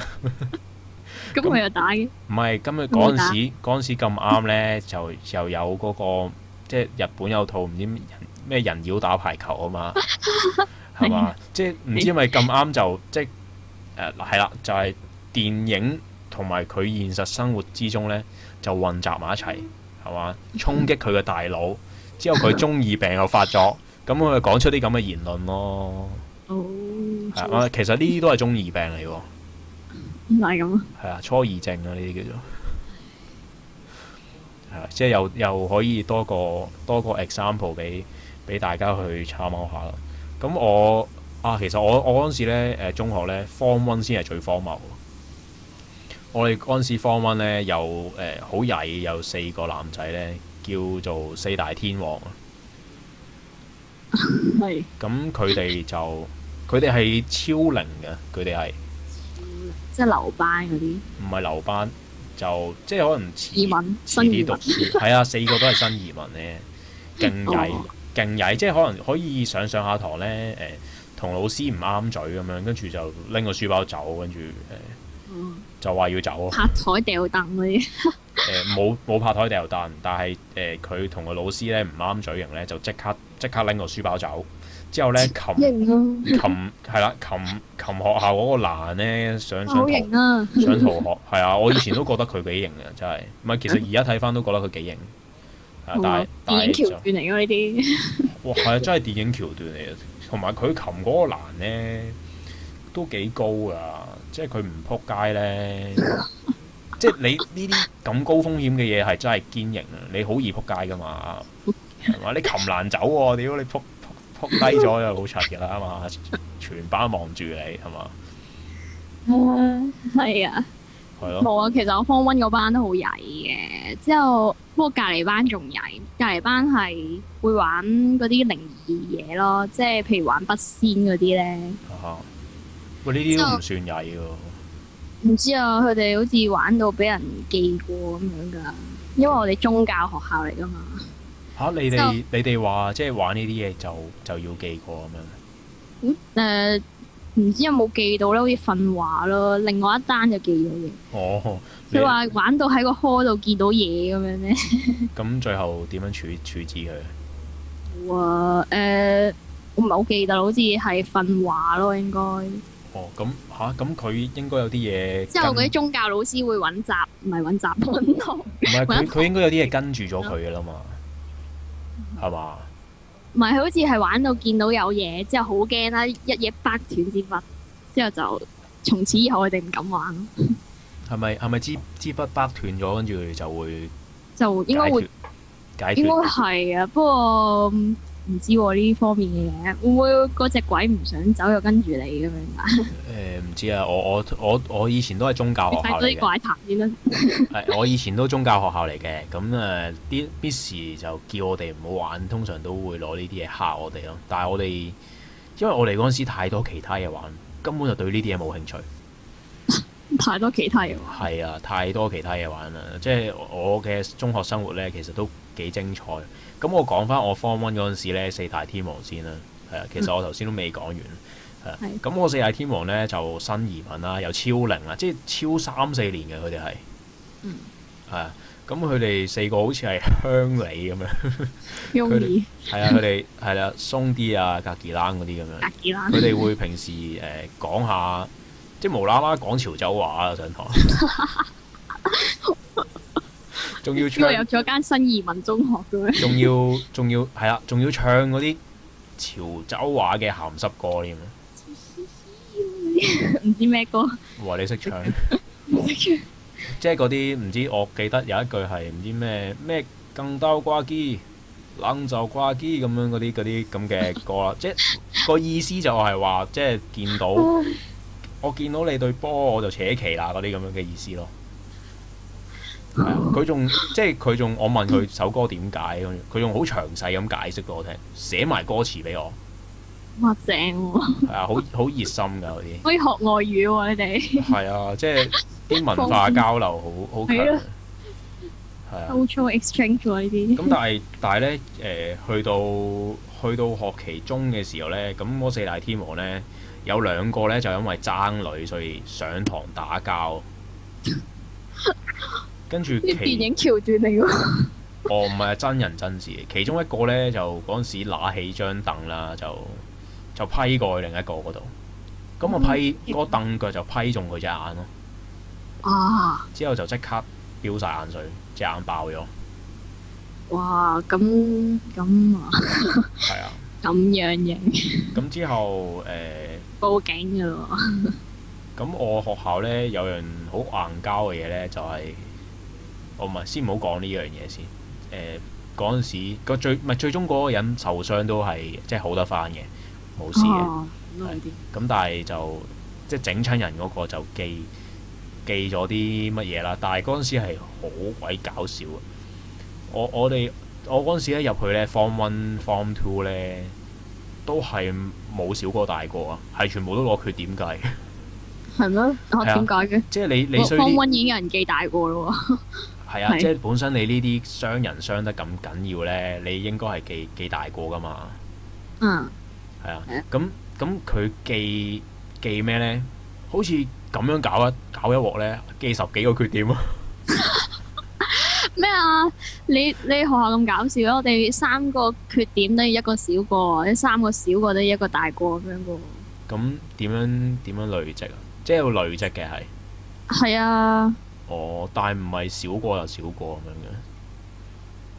咁佢又打嘅？唔係，今日嗰陣時咁啱咧，就又有嗰個即係日本有套唔知咩人妖打排球啊嘛，係嘛？即係唔知因為咁啱就即係係啦，就係電影同埋佢現實生活之中咧就混雜埋一齊，係嘛？衝擊佢嘅大腦，之後佢中二病又發作，咁佢就講出啲咁嘅言論咯。哦，係啊，其實呢啲都係中二病嚟喎。唔係咁啊！係啊，初二症啊，呢啲叫做係啊，即係又可以多個 example 俾大家去參考下啦。咁其實我嗰陣時咧中學咧 Form 1先係最荒謬。我哋嗰陣時 Form 1咧有好曳，有4個男仔咧叫做4大天王啊。係。咁佢哋係超齡嘅，佢哋係。即係留班嗰啲，唔係留班，就即係可能遲啲讀書。係啊，4個都係新移民咧，勁曳，即係可能可以上下堂咧，同老師唔啱嘴咁樣，跟住就拎個書包走，跟住就話要走。拍台掉凳嗰啲。冇拍台掉凳，但係佢同個老師咧唔啱嘴型咧，就即刻拎個書包走。之後咧，琴學校嗰個欄咧，上同學係啊！我以前都覺得佢幾型嘅，真係唔係。其實而家睇翻都覺得佢幾型，但係電影橋段嚟嘅呢啲。哇！係啊，真係電影橋段嚟嘅。同埋佢琴嗰個欄咧，都幾高㗎，即係佢唔撲街咧。即係你呢啲咁高風險嘅嘢係真係堅型啊！你好易撲街㗎嘛，係嘛？你擒難走喎，屌你撲低咗就好柒㗎啦嘛，全班望住你係嘛？係啊，係咯。冇啊，其實我 Form 1嗰班都好曳嘅，之後不過隔離班仲曳，隔離班係會玩嗰啲靈異嘢咯，即係譬如玩筆仙嗰啲咧。喂，呢啲都唔算曳喎。唔知啊，佢哋好似玩到俾人記過咁樣㗎，因為我哋宗教學校嚟㗎嘛。你哋話即係玩呢啲嘢就要記過咁樣？唔知有冇記到咧？好似訓話咯，另外一單就記咗嘢。哦，佢話玩到喺個 hall 度見到嘢咁樣咧。咁最後點樣處置佢？哇！我唔係好記得，好似係訓話咯，應該。哦，咁佢應該有啲嘢。之後嗰啲宗教老師會揾習，唔係揾習揾堂。唔係佢應該有啲嘢跟住咗佢㗎啦嘛，係嘛？唔係，佢好似係玩到見到有嘢，之後好驚啦，一嘢掰斷支筆，之後就從此以後佢哋唔敢玩咯。係咪支筆掰斷咗，跟住佢哋就會就應該會解決？應該係啊，不過唔知喎呢方面嘅嘢，會唔會嗰隻鬼唔想走又跟住你咁樣㗎？唔知啊，我以前都係宗教學校嚟嘅。睇啲怪談先啦。係我以前都宗教學校嚟嘅，咁啲 Miss 就叫我哋唔好玩，通常都會攞呢啲嘢嚇我哋咯。但係我哋因為我哋嗰陣時太多其他嘢玩，根本就對呢啲嘢冇興趣。太多其他嘢玩。係啊，太多其他嘢玩啦！即係我嘅中學生活咧，其實都幾精彩。咁我講翻我 Form 1嗰陣時咧，四大天王先啦。係啊，其實我頭先都未講完。係啊，咁我四大天王咧就新移民啦，又超齡啦，即係超3-4年嘅佢哋係。係啊，咁佢哋4個好似係鄉里咁樣。鄉里。係啊，佢哋係啦，鬆啲啊，格吉蘭嗰啲咁樣。格吉蘭。佢哋會平時講下。即係無啦啦講潮州話啊！上堂，仲要唱。入咗間新移民中學嘅咩？仲要係啦，仲要唱嗰啲潮州話嘅鹹濕歌添。唔知咩歌？哇！你識唱？唔識唱。即係嗰啲唔知，我記得有一句係唔知咩更兜掛機、冷就掛機咁樣嗰啲咁嘅歌啦。即係個意思就係話，即係見到。我見到你對波我就扯旗啦，嗰啲咁樣嘅意思咯。係啊，佢仲我問佢首歌點解，佢仲好詳細咁解釋俾我聽，寫埋歌詞俾我。哇，正喎！係啊，好熱心㗎嗰啲。可以學外語喎，你哋。係啊，即係啲文化交流好強。係啊。Cultural exchange 喎呢啲。咁但係咧去到學期中嘅時候咧，咁嗰四大天王咧。有2個咧就因為爭女，所以上堂打交。跟住啲電影橋段嚟喎。唔係真人真事。其中一個咧就嗰陣時拿起張凳啦，就批過去另一個嗰度。咁我批嗰凳腳就批中佢隻眼咯。啊！之後就即刻飆晒眼水，隻眼爆咗。哇！咁啊。係啊。咁樣型。咁之後報警㗎咯喎！咁我學校咧有樣好硬膠嘅嘢咧，就係唔係先唔好講呢樣嘢先。嗰陣時最終嗰個人受傷都係即係好得翻嘅，冇事嘅。咁但係就即係整親人嗰個就記咗啲乜嘢啦。但係嗰陣時係好鬼搞笑啊！我嗰陣時咧入去咧 Form 1、Form 2咧。都係冇少過大過啊，係全部都攞缺點計。係咩？點解嘅？即係你衰啲。Form 1已經有人記大過咯喎。係啊，即係本身你呢啲傷人傷得咁緊要咧，你應該係記大過噶嘛。嗯。係啊，咁佢記咩咧？好似咁樣搞一鑊咧，記10幾個缺點啊！咩啊？你學校咁搞笑，我哋3個缺點等於1個小過，或者3個小過等於1個大過咁樣噶。咁點樣累積啊？即係要累積嘅係。係啊。但係唔係小過就小過咁樣嘅。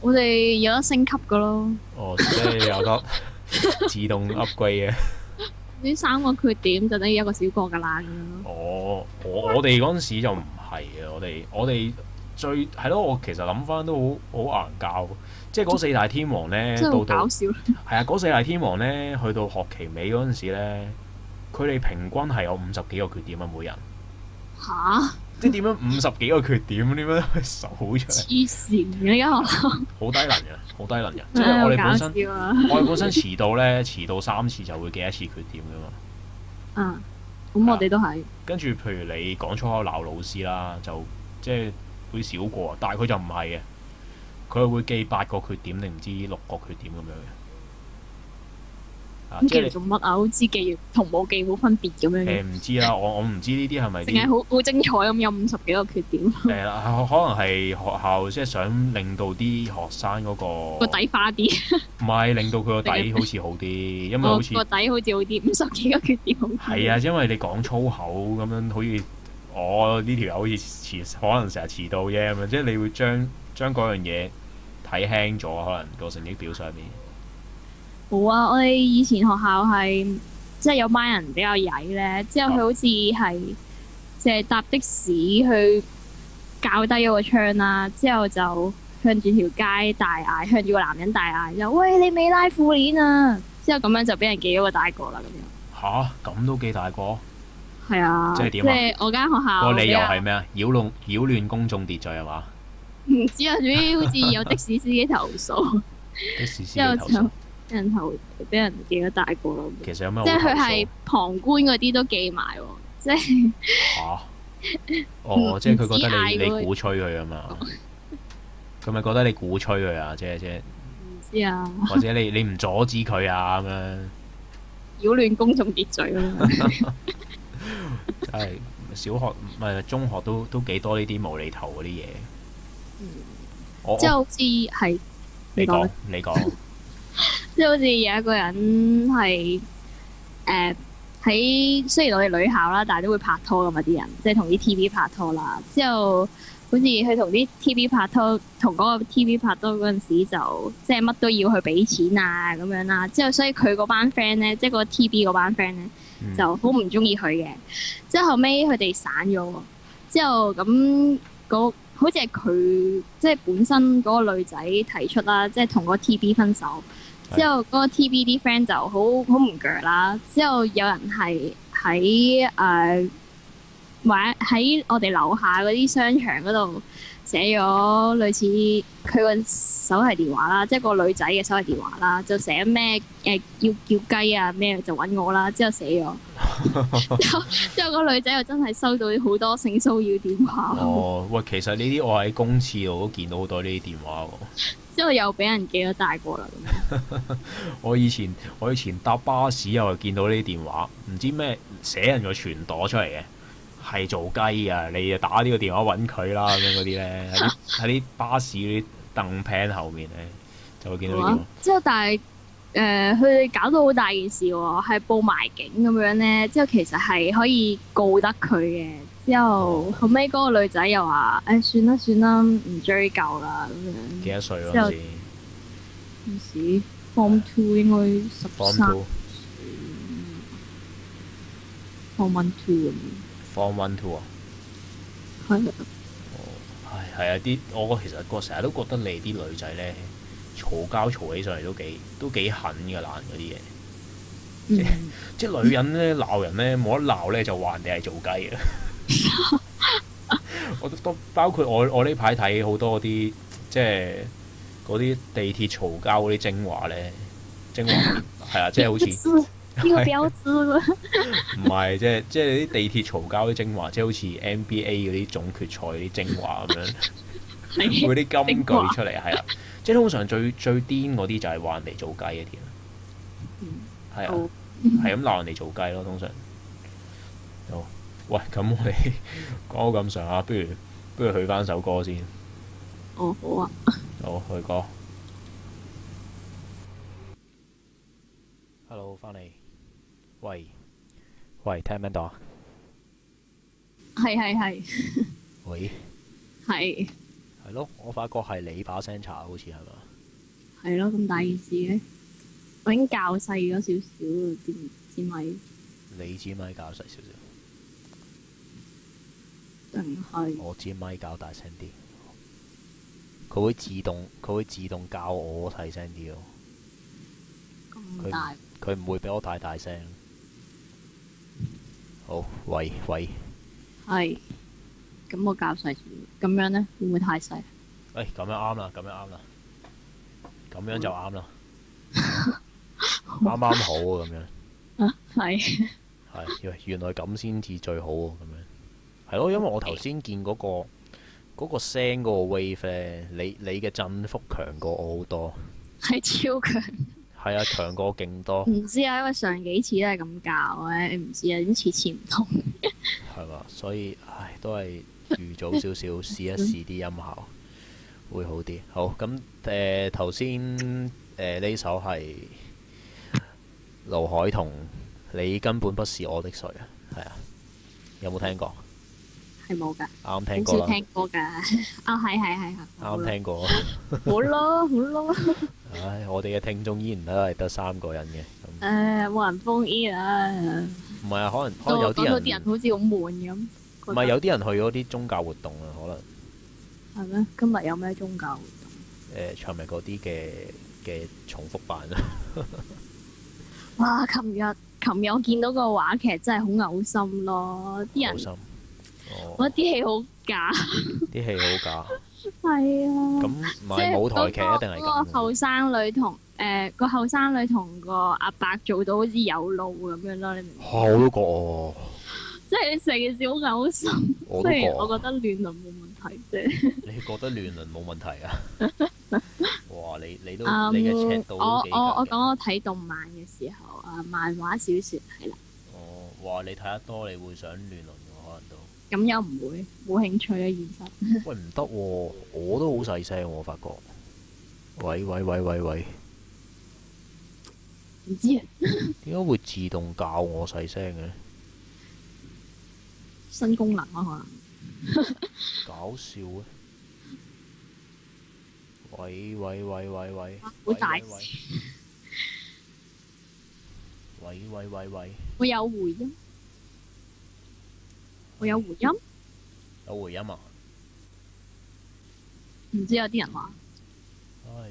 我哋有得升級噶咯。即係有得自動 upgrade 嘅。呢3個缺點就等於一個小過㗎啦咁樣咯。哦，我哋嗰陣時就唔係嘅，我哋最係咯，我其實諗翻都好硬教，即係嗰四大天王咧，真係好到搞笑。係啊，嗰四大天王咧，去到學期尾嗰陣時咧，佢哋平均係有50幾個缺點啊，每人。嚇！即係點樣50幾個缺點？點樣去數出嚟？黐線嘅呢間學校。好低能嘅，好低能嘅。即係我哋本身，我我哋本身遲到咧，遲到3次就會記一次缺點噶嘛。嗯，咁我哋都係。跟住，譬如你講粗口鬧老師啦，就即係會少過，但係佢就唔係嘅，佢係會記8個缺點定唔知6個缺點咁樣嘅。咁記嚟做乜啊？好似記同冇記冇分別咁樣嘅。唔知啦，我唔知呢啲係咪？淨係好精彩咁有50幾個缺點。可能係學校即係想令到啲學生嗰個底花啲。唔係令到佢個底好似好啲，因為好似個底好似好啲，50幾個缺點好啲。係啊，因為你講粗口咁樣，好似我呢條友好似可能成日遲到啫咁樣，即係你會將嗰樣嘢睇輕咗，可能個成績表上面。冇啊！我哋以前學校係即係有班人比較曳咧，之後佢好似係即係搭的士去較低咗個窗啦，之後就向住條街大嗌，向住個男人大嗌，就喂你未拉褲鏈啊！之後咁樣就俾人記咗個大過啦咁樣。吓？咁都記大過？係啊！即係點啊？即係我間學校個理由係咩啊？擾亂公眾秩序係嘛？唔知啊，總之好似有的士司機投訴，的士司機投訴。俾人記咗大過咯。其實有咩好即係佢投訴？係旁觀嗰啲都記埋喎，即係即係佢覺得你鼓吹佢啊嘛？佢咪覺得你鼓吹佢啊？即唔知啊。或者你唔阻止佢啊咁樣？擾亂公眾秩序咯。係小學唔係中學都幾多呢啲無厘頭嗰啲嘢。即係好似係你講。即係好似有一個人係喺雖然我哋女校啦，但係都會拍拖噶嘛啲人，即係同啲 TV 拍拖啦。之後好似佢同啲 TV 拍拖，同嗰個 TV 拍拖嗰陣時就即係乜都要去俾錢啊咁樣啦。之後所以佢嗰班 friend 咧，即係嗰個 TV 嗰班 friend 咧，就好唔中意佢嘅。之後後尾佢哋散咗喎。之後咁好似係佢即係本身嗰個女仔提出啦，即係同嗰個 TV 分手。之後嗰個 TV 啲 friend 就好唔鋸啦。之後有人係喺喺我哋樓下嗰啲商場嗰度寫咗類似佢個手提電話啦，即係個女仔嘅手提電話啦，就寫咩要叫雞啊咩就揾我啦。之後寫咗，之後個女仔又真係收到好多性騷擾電話。喂，其實呢啲我喺公廁度都見到好多呢啲電話喎。之後又俾人記咗大過啦。我以前搭巴士又見到呢啲電話，唔知咩寫人個傳朵出嚟嘅，係做雞啊！你就打呢個電話揾佢啦咁樣嗰啲咧，喺啲巴士嗰啲凳 pan 後面咧就會見到呢啲。之後但係佢哋搞到好大件事喎，係報埋警咁樣咧。之後其實係可以告得佢嘅。之後後尾嗰個女仔又話：算啦，唔追究啦咁樣。幾多歲嗰陣時？嗰時 Form 2應該13歲。Form 1 2咁。Form 1 2啊？係啊。係啊！我其實成日都覺得你啲女仔咧嘈交嘈起上嚟都幾狠㗎爛嗰啲嘢。即係女人咧鬧人咧冇得鬧咧就話人哋係做雞啊！我都包括我呢排睇好多啲即係嗰啲地鐵嘈交嗰啲精華咧，精華係啊，即係好似呢個標誌唔係即係啲地鐵嘈交啲精華，即係好似 NBA 嗰啲總決賽嗰啲精華咁樣，嗰啲金句出嚟係啊，即係通常最癲嗰啲就係話人哋做雞嗰啲啊，係啊，係咁鬧人哋做雞咯，通常。喂，咁我哋講到咁上下，不如去翻首歌先。好啊。好，去歌。Hello， 翻嚟。喂，聽唔聽到啊？係。喂。係咯，我發覺係你把聲查，好似係嘛？係咯，咁大件事嘅，我已經較細咗少少啦，知咪？你支咪較細少少，定係我支咪較大聲啲。佢會自動教我細聲啲咯。咁大？佢唔會俾我太大聲。好，喂。係。咁我較細少，咁樣咧會唔會太細？咁樣啱啦，咁樣就啱啦，啱啱好啊，咁樣。係。係，原來咁先至最好喎，咁樣。係咯，因為我頭先見嗰個聲嗰個 wave 咧，你嘅振幅強過我好多。係超強。係啊，強過我勁多。唔知啊，因為上幾次都係咁教咧，唔知啊，點次次唔同。係嘛，所以都係預早少少試一試啲音效會好啲。好，咁頭先呢首係盧凱彤，你根本不是我的誰啊，係啊，有冇聽過？係冇㗎。啱聽過啦。好少聽過㗎。係。啱聽過。好咯。唉，我哋嘅聽眾依然都係得3個人嘅。冇人封 E 啊。唔係啊，可能有啲人。講到啲人好似好悶咁。唔係有啲人去嗰啲宗教活動啊，可能。係咩？今日有咩宗教活動？唱咪嗰啲嘅重複版啊。哇！琴日我見到個話劇真係好嘔心咯，啲人。嘔心。我覺得啲戲好假。啲戲好假。係啊。咁唔係舞台劇一定係咁。個後生女同個阿伯做到好似有路咁樣咯，你明唔明？我都覺喎。即係成件事好嘔心。雖然我覺得亂倫冇問題啫。你覺得亂倫冇問題啊？哇！你都你嘅尺度都幾強嘅。我講我睇動漫嘅時候漫畫小説係啦。哇！你睇得多，你會想亂倫嘅可能都。咁又唔會，冇興趣啊！現實。喂，唔得喎，我都好細聲，我發覺。喂。唔知啊。點解會自動教我細聲嘅？新功能啊，可能。搞笑啊！喂。好大聲。喂。我有回音。有回音啊？唔知有啲人話。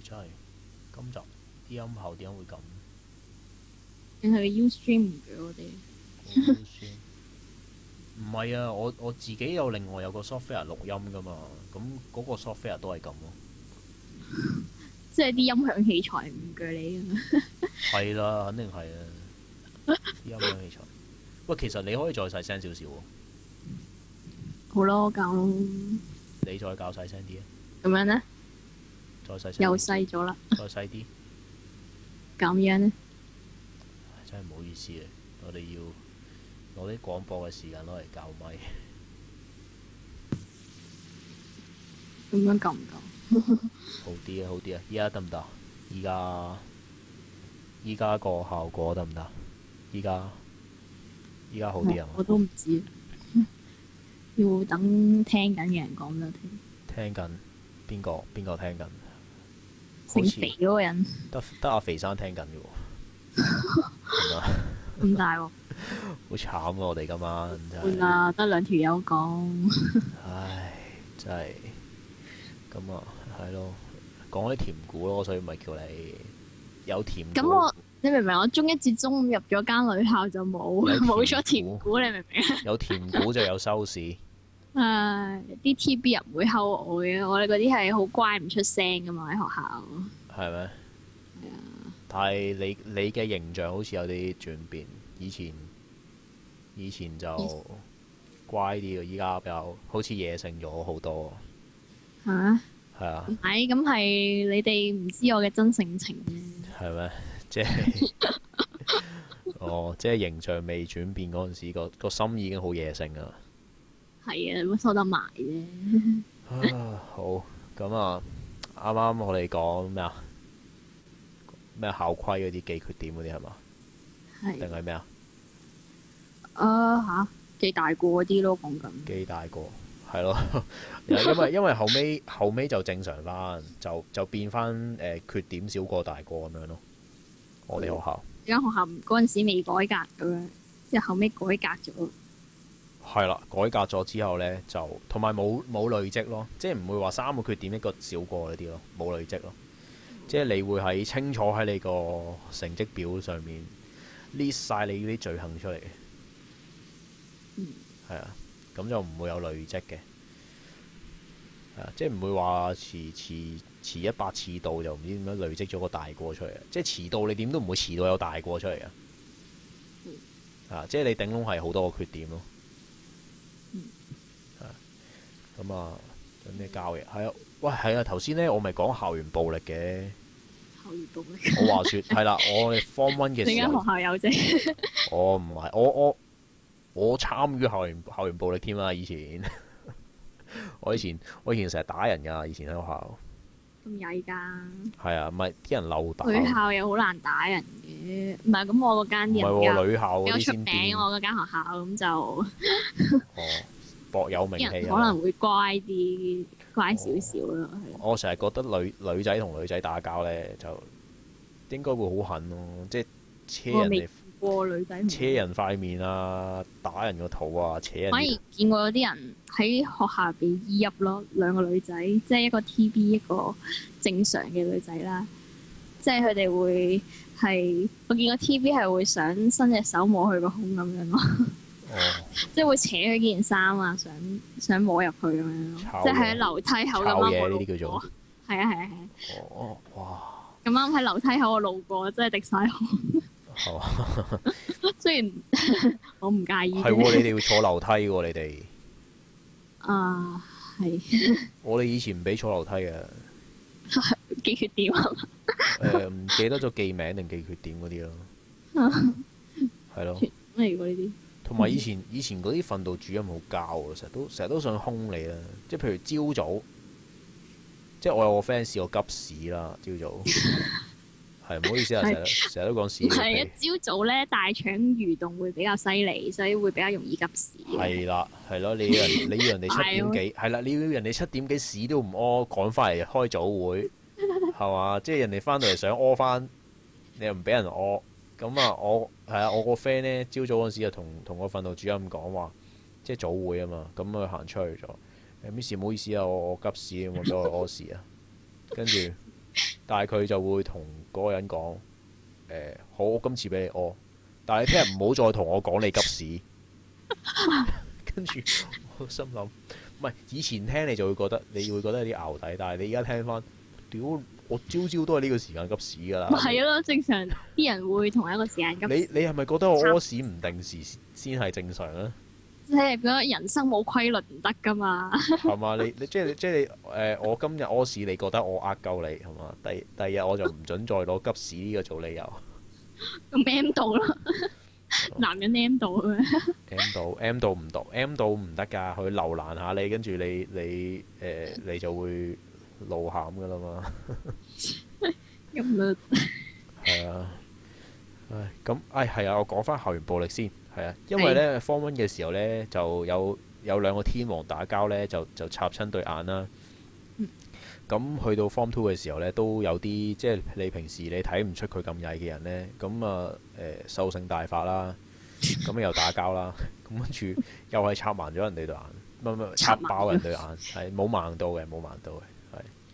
真係今集啲音效點解會咁？定係個 Ustream 唔俾我哋？唔係啊，我自己有另外有個 software 錄音噶嘛，咁嗰個 software 都係咁咯。即係啲音響器材唔鋸你㗎嘛？係啦，肯定係啊！啲音響器材。喂，其實你可以再細聲少少喎。好咯，教咯。你再教細聲啲啊！咁樣咧？再細聲。又細咗啦。再細啲。咁樣咧？真係唔好意思啊！我哋要攞啲廣播嘅時間攞嚟教咪。咁樣夠唔夠？好啲啊！依家得唔得？依家個效果得唔得？依家好啲啊！我都唔知。要等聽緊嘅人講俾我聽。聽緊邊個聽緊？姓肥嗰個人。得阿肥生聽緊嘅喎。咁大喎！好慘啊！我哋今晚真係。換啊！得2條友講。唉，真係咁啊，係咯。講啲甜股咯，所以咪叫你有甜股。咁你明唔明？我中一至中5入咗間女校就冇咗甜股，你明唔明？有甜股就有收視。啲 TB 又唔會睺我嘅，我哋嗰啲係好乖唔出聲噶嘛喺學校。係咩？係啊。但係你嘅形象好似有啲轉變，以前就乖啲嘅，依家比較好似野性咗好多。係咩？係啊。唔係，咁係你哋唔知我嘅真性情啫。係咩？即係即係形象未轉變嗰陣時，個心已經好野性啊。係啊，收得埋啫。好，咁啊，啱啱我哋講咩啊？咩校規嗰啲記缺點嗰啲係嘛？係。定係咩啊？記大過嗰啲咯，講緊。記大過，係咯。因為後尾就正常翻，就變翻缺點少過大過咁樣咯。我哋學校。而家學校嗰陣時未改革咁樣，之後後尾改革咗。係啦，改革咗之後呢，就同埋冇累積咯，即係唔會話3個缺點一個少過嗰啲咯，冇累積咯。即係你會喺清楚喺你個成績表上面 list 晒你啲罪行出嚟嘅。係啊，咁就唔會有累積嘅。即係唔會話遲一百次到就唔知點樣累積咗個大過出嚟。即係遲到你點都唔會遲到有大過出嚟嘅。即係你頂籠係好多個缺點咯。咁啊，有咩交易？係啊，喂，係啊，頭先咧我咪講校園暴力嘅。校園暴力。我話説係啦，我哋 Form 1嘅時候。你間學校有啫。我唔係，我參與校園暴力添啊！以前我以前成日打人㗎，以前喺學校。咁曳㗎。係啊，唔係啲人漏打。女校又好難打人嘅，唔係咁我嗰間啲人唔係喎，女校嗰啲先出名，我嗰間學校咁就。薄有名氣，可能會乖啲，乖少少咯。我成日覺得女仔同女仔打交咧，就應該會好狠咯，即係車人哋女仔車人塊面啊，打人個肚啊，扯人。反而見過有啲人喺學校入邊依泣咯，兩個女仔，即係一個 TB 一個正常嘅女仔啦。即係佢哋會係我見過 TB 係會想伸隻手摸佢個胸咁樣咯。即係會扯佢件衫啊，想摸入去咁樣咯，即係喺樓梯口咁啱我路過。係啊。哇！咁啱喺樓梯口我路過，真係滴晒汗。雖然我唔介意。係喎，你哋要坐樓梯喎，你哋。係。我哋以前唔俾坐樓梯嘅。記缺點啊嘛？唔記得咗記名定記缺點嗰啲咯。係咯。咩如果呢啲？同埋以前嗰啲訓導主任好膠喎，成日都想兇你啦。即係譬如朝早，即係我有個 friend 試過急屎啦，朝早係唔好意思啊，成日都講屎。係啊，朝早咧大腸蠕動會比較犀利，所以會比較容易急屎。係啦，係咯，你要人哋7點幾，係啦，你要人哋7點幾屎都唔屙，趕翻嚟開早會，係嘛？即係人哋翻到嚟想屙翻，你又唔俾人屙。咁啊，我個 friend 咧，朝早嗰陣時就同個訓導主任講話，即係早會啊嘛。咁佢行出去咗，Miss 唔好意思啊，我急屎，我俾我屙屎啊。跟住，但係佢就會同嗰個人講，好，我今次俾你屙，但係你聽日唔好再同我講你急屎。跟住我心諗，唔係以前聽你會覺得有啲淆底，但係你而家聽翻，屌！我朝朝都係呢個時間急屎㗎啦。係咯，正常啲人會同一個時間急屎。你係咪覺得我屙屎唔定時先係正常啊？即係覺得人生冇規律唔得㗎嘛？係嘛？你即係我今日屙屎，你覺得我呃鳩你係嘛？第二日我就唔準再攞急屎呢個做理由。咁 M 到咯，男人 M 到嘅咩？M 到唔到 ？M 到唔得㗎，佢留難下你，跟住你就會露餡㗎啦嘛。咁係啊，咁係啊，我講翻校園暴力先，係啊，因為咧 Form 1嘅時候咧就有兩個天王打交咧，就插親對眼啦。咁去到 Form 2嘅時候咧，都有啲即係你平時你睇唔出佢咁曳嘅人咧，咁啊獸性大發啦，咁又打交啦，咁跟住又係插盲咗人哋對眼，唔插爆人對眼，係冇盲到嘅，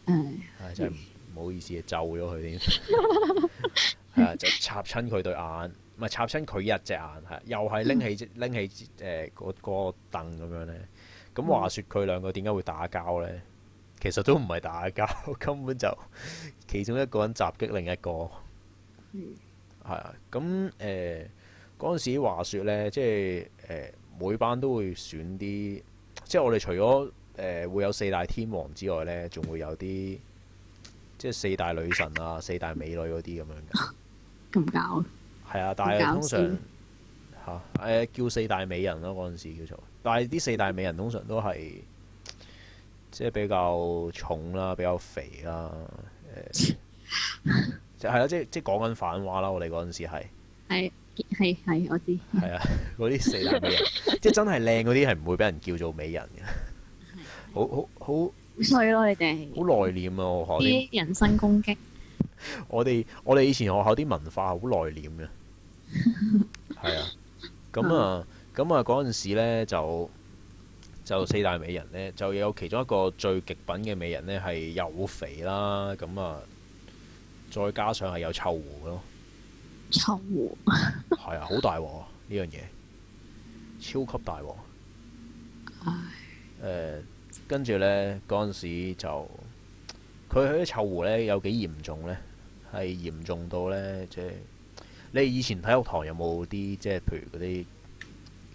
係真係唔好意思，咒咗佢添。係啊，就插親佢對眼，唔係插親佢一隻眼，係又係拎起嗰個凳咁樣咧。咁話説佢兩個點解會打交咧？其實都唔係打交，根本就其中一個人襲擊另一個。係啊，咁嗰陣時話説咧，即係每班都會選啲，即係我哋除咗會有4大天王之外咧，仲會有啲即係4大女神啊、4大美女嗰啲咁樣嘅。咁搞？係啊，但係通常叫4大美人咯，嗰陣時叫做。但係啲4大美人通常都係即係比較重啦、比較肥啦，就係啦，即係講緊反話啦。我哋嗰陣時係我知。係啊，嗰啲4大美人，即係真係靚嗰啲係唔會俾人叫做美人嘅。好衰咯！你哋好內斂啊！我學啲人身攻擊。我哋以前學校啲文化好內斂嘅，係啊，咁嗰陣時咧就四大美人咧，就有其中一個最極品嘅美人咧係又肥啦，再加上係有臭狐咯。臭狐係啊，好大鑊啊！呢樣嘢超級大鑊。跟住呢，嗰陣時就佢啲臭狐呢有幾嚴重呢？係嚴重到呢，即係你以前體育堂有冇啲即係譬如嗰啲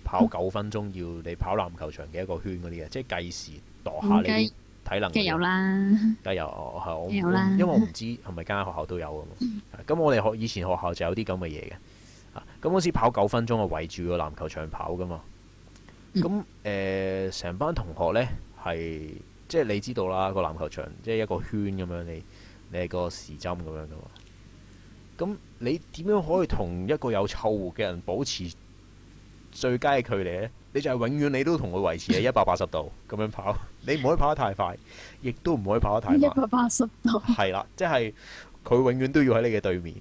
跑9分鐘要你跑籃球場嘅一個圈嗰啲嘅，即係計時度下你啲體能。梗有啦，梗有係我，有啦，因為我唔知係咪間學校都有啊嘛。咁我哋以前學校就有啲咁嘅嘢嘅。咁嗰時跑9分鐘啊，圍住個籃球場跑噶嘛。咁成班同學呢，係即係你知道啦，個籃球場即係一個圈咁樣，你係個時針咁樣噶嘛。咁你點樣可以同一個有臭狐嘅人保持最佳嘅距離呢？你就係永遠你都同佢維持喺180度咁樣跑，你唔可以跑得太快，亦都唔可以跑得太慢。180度。係啦，即係佢永遠都要喺你嘅對面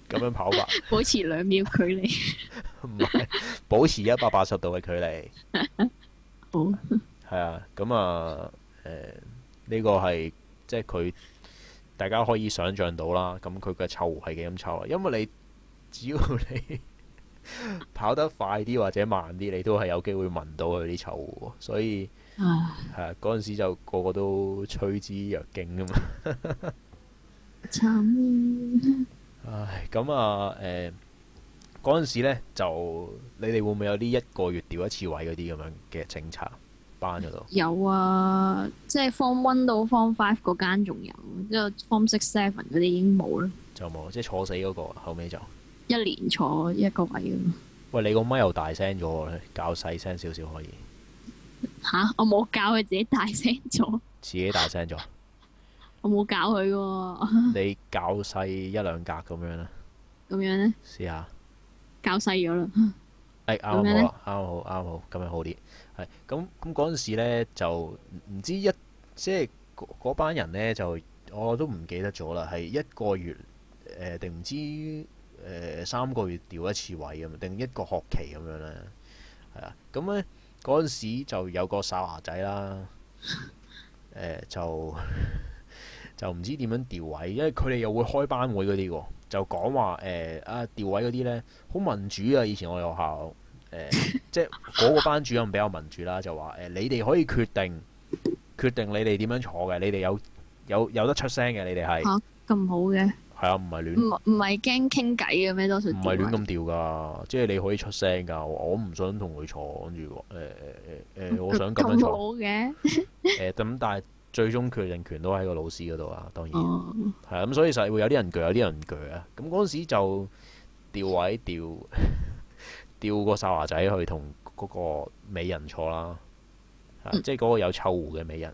咁樣跑法。保持2秒距離。唔係，保持180度嘅距離。好。係啊，呢個係即係佢大家可以想像到啦。咁佢嘅臭狐係幾咁臭啊？因為你只要你跑得快啲或者慢啲，你都係有機會聞到佢啲臭狐。所以係啊，嗰陣時就個個都趨之若鶩㗎嘛。慘。唉，嗰陣時呢，就你哋會唔會有啲1個月調1次位嗰啲咁樣嘅政策班嗰度？有啊，即係 Form 1到 Form 5嗰間仲有，之後 Form 6、7嗰啲已經冇啦。就冇，即係坐死嗰個，後尾就1年坐1個位咁。喂，你個咪又大聲咗，較細聲少少可以。吓？我冇教佢自己大聲咗。自己大聲咗。我冇教佢喎。你較細1、2格咁樣啦。咁樣呢？試下。較細咗啦。啱好啦，啱好，咁樣好啲。係咁嗰陣時咧，就唔知即係嗰班人呢，就我都唔記得咗啦，係1個月定唔知3個月調1次位咁，定1個學期咁樣咧。係啊，咁咧嗰陣時就有個哨牙仔啦，就唔知點樣調位，因為佢哋又會開班會嗰啲喎，就講話調位嗰啲呢，好民主啊！以前我哋學校即係嗰個班主任比較民主啦，就話你哋可以決定你哋點樣坐嘅，你哋有得出聲嘅，你哋係嚇咁好嘅。係啊，唔係亂唔係驚傾偈嘅咩？多數唔係亂咁調㗎，即係你可以出聲㗎。我唔想同佢坐，跟住我想咁樣坐。咁好嘅。咁但係最終決定權都喺個老師嗰度啊，當然係啊。咁所以實會有啲人鋸，有啲人唔鋸啊。咁嗰陣時就調位調個哨牙仔去同嗰個美人坐啦，即係嗰個有臭狐嘅美人。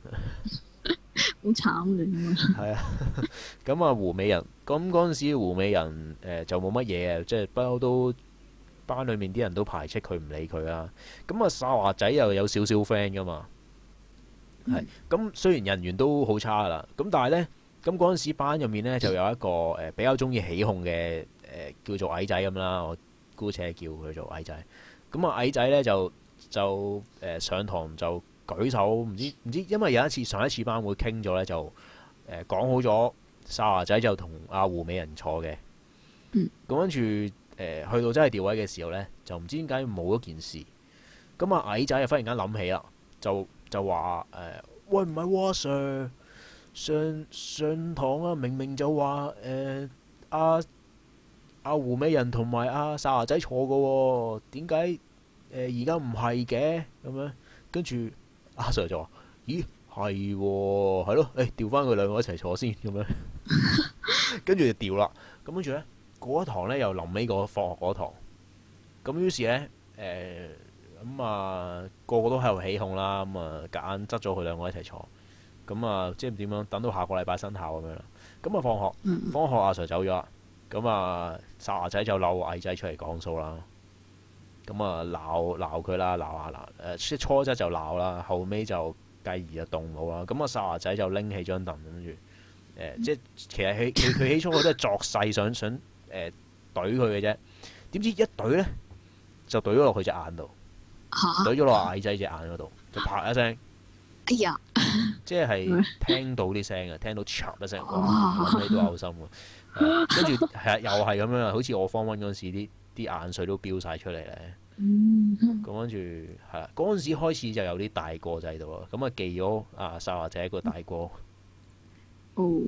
好慘亂啊！係啊，咁狐美人，咁嗰陣時狐美人就冇乜嘢，即係不嬲都班裏面啲人都排斥佢，唔理佢啦。咁哨牙仔又有少少 friend 噶嘛，係咁雖然人緣都好差噶啦，咁但係呢，咁嗰陣時班入面呢，就有一個比較中意起哄嘅叫做矮仔咁啦，我姑且叫佢做矮仔。咁矮仔呢，就上堂就舉手，唔知，因為有一次上一次班會傾咗呢，就講好咗哨牙仔就同阿狐美人坐嘅。咁跟住去到真係調位嘅時候呢，就唔知點解冇咗件事。咁矮仔就忽然間諗起啦，就話喂，唔係喎，Sir，上堂啊，明明就話阿狐美人同埋阿哨牙仔坐嘅喎，點解而家唔係嘅咁樣？跟住阿 Sir 就話：咦，係喎，係咯，調翻佢兩個一齊坐先咁樣。跟住就調啦。咁跟住呢，嗰一堂呢又臨尾個放學嗰堂。咁於是呢，個個都喺度起哄啦。夾硬執咗佢兩個一齊坐。即係點樣？等到下個禮拜生效咁樣啦。放學阿 Sir 走咗啦。哨牙仔就鬧矮仔出嚟講數啦。鬧佢啦，即係初則就鬧啦，後尾就繼而就動怒啦。哨牙仔就拎起張凳，跟住即係其實佢起初佢都係作勢想懟佢嘅啫。點知一懟呢，就懟咗落佢隻眼度，懟咗落矮仔隻眼嗰度，就啪一聲。哎呀！即係聽到啲聲啊，聽到嚓一聲，哇！諗起都嘔心喎。跟住係啊，又係咁樣啊，好似我方溫嗰陣時啲眼水都飆晒出嚟咧。咁跟住係啦，嗰陣時開始就有啲大過制度啦。咁啊，記咗啊沙華仔一個大過。哦。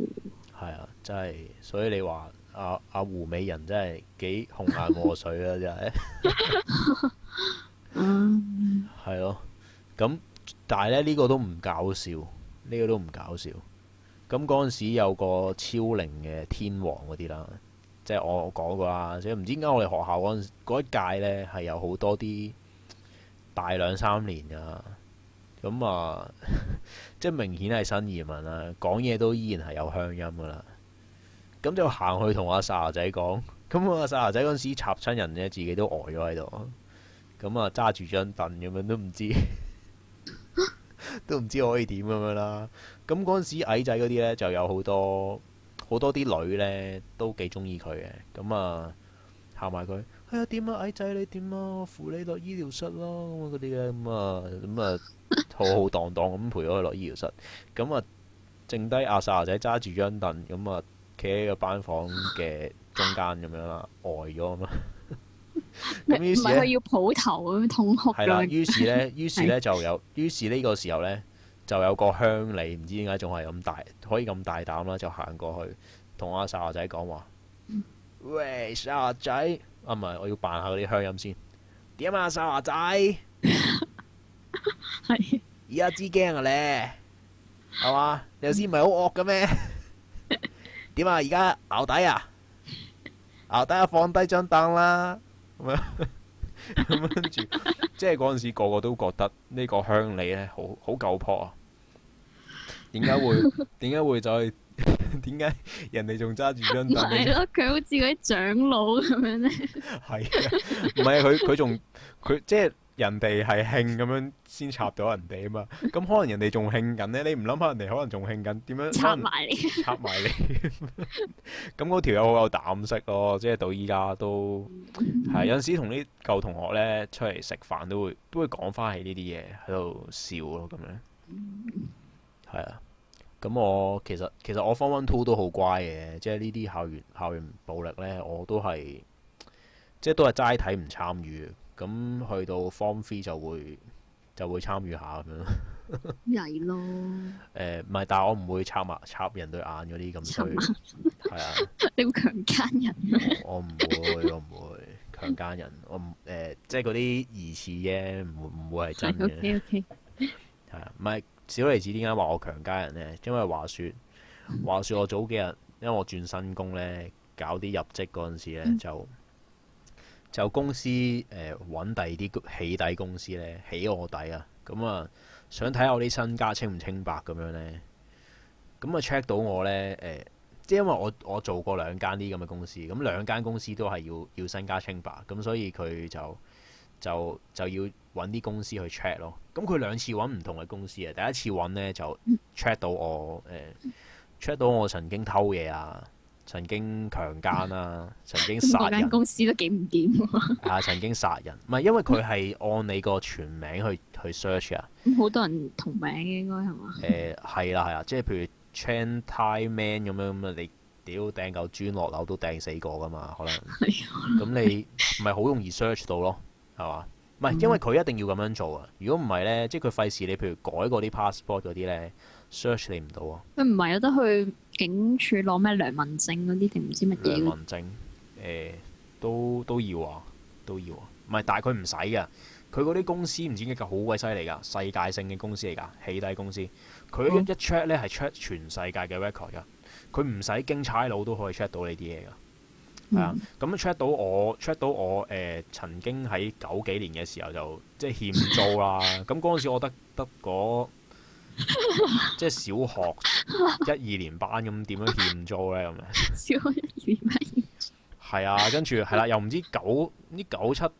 係啊，真係，所以你話阿胡美人真係幾紅顏禍水啊！真係。係咯，咁。但係咧呢個都唔搞笑，呢個都唔搞笑。咁嗰陣時有個超齡嘅天王嗰啲啦，即係我講過啦。即係唔知點解我哋學校嗰一屆呢係有好多啲大2-3年噶，咁啊即係明顯係新移民啦，講嘢都依然係有鄉音噶啦。咁就行去同阿沙牙仔講，咁阿沙牙仔嗰陣時插親人呢，自己都呆咗喺度。咁啊揸住張凳咁樣都唔知。都唔知可以點咁樣啦。咁嗰陣時矮仔嗰啲呢，就有好多啲女呢，都幾中意佢嘅。咁啊喊埋佢，哎呀點啊矮仔你點啊，我扶你落醫療室咯咁嗰啲嘅。咁啊浩浩蕩蕩咁陪咗佢落醫療室。咁啊剩低阿沙牙仔揸住張凳，咁啊企喺個班房嘅中間咁樣啦，呆咗咁啊。咁於是咧，唔係佢要抱頭咁痛哭。係啦，於是咧就有，於是呢個時候咧就有個鄉里，唔知點解仲係咁大，可以咁大膽啦，就行過去同阿沙牙仔講話：喂，沙牙仔，啊唔係，我要扮下嗰啲鄉音先。點啊，沙牙仔？係。而家知驚啊咧，係嘛？你頭先唔係好惡嘅咩？點啊？而家淆底啊？淆底啊！放低張凳啦。咁樣跟住，即係嗰陣時個個都覺得呢個鄉里咧好夠撲啊！點解會走去？點解人哋仲揸住張凳？係咯，佢好似嗰啲長老咁樣咧。係啊，唔係佢即係人哋係興咁樣先插到人哋啊嘛。咁可能人哋仲興緊咧，你唔諗下人哋可能仲興緊，點樣插埋你？插埋你。咁嗰條友好有膽識咯，即係到依家都係有陣時同啲舊同學咧出嚟食飯都會講翻起呢啲嘢喺度笑咯，咁樣係啊。咁我其實我 Form 1 2都好乖嘅，即係呢啲校園暴力咧，我都係即係都係齋睇唔參與。咁去到 Form 3就會參與下咁樣。曳咯。唔係，但係我唔會插人對眼嗰啲咁衰。係啊。你會強姦人咩？我唔會強姦人。我唔即係嗰啲疑似嘅，唔會係真嘅。OK。係啊，唔係小梨子點解話我強姦人呢？因為話說我早幾日，因為我轉新工咧，搞啲入職嗰陣時咧就公司揾第二啲起底公司咧起我底啊，咁啊想睇下我啲身家清唔清白咁樣咧，咁啊 check 到我咧即係因為我做過2間啲咁嘅公司，咁2間公司都係要身家清白，咁所以佢就要揾啲公司去 check 咯。咁佢2次揾唔同嘅公司啊，第一次揾咧就 check 到我check 到我曾經偷嘢啊。曾經強姦啦，曾經殺人。間公司都幾唔掂。啊，曾經殺人，唔係因為佢係按你個全名去 search 啊。咁好多人同名嘅應該係嘛？係啦，即係譬如 Chan Tai Man 咁樣咁啊，你屌掟嚿磚落樓都掟死過噶嘛，可能。咁你唔係好容易 search 到咯，係嘛？唔係因為佢一定要咁樣做啊！如果唔係咧，即係佢費事你譬如改嗰啲 passport 嗰啲咧。search 你唔到啊！佢唔係有得去警署攞咩良民證嗰啲定唔知乜嘢？良民證都要啊，都要啊。唔係，但係佢唔使㗎。佢嗰啲公司唔知點解好鬼犀利㗎，世界性嘅公司嚟㗎，起底公司。佢一 check 咧係 check 全世界嘅 record 㗎。佢唔使經差佬都可以 check 到呢啲嘢㗎。係啊，咁 check 到我曾經喺90幾年嘅時候就即係欠租啦。咁嗰陣時我得嗰即係小學1、2年班咁，點樣欠租咧咁樣？小學1、2年班係啊，跟住係啦，又唔知97、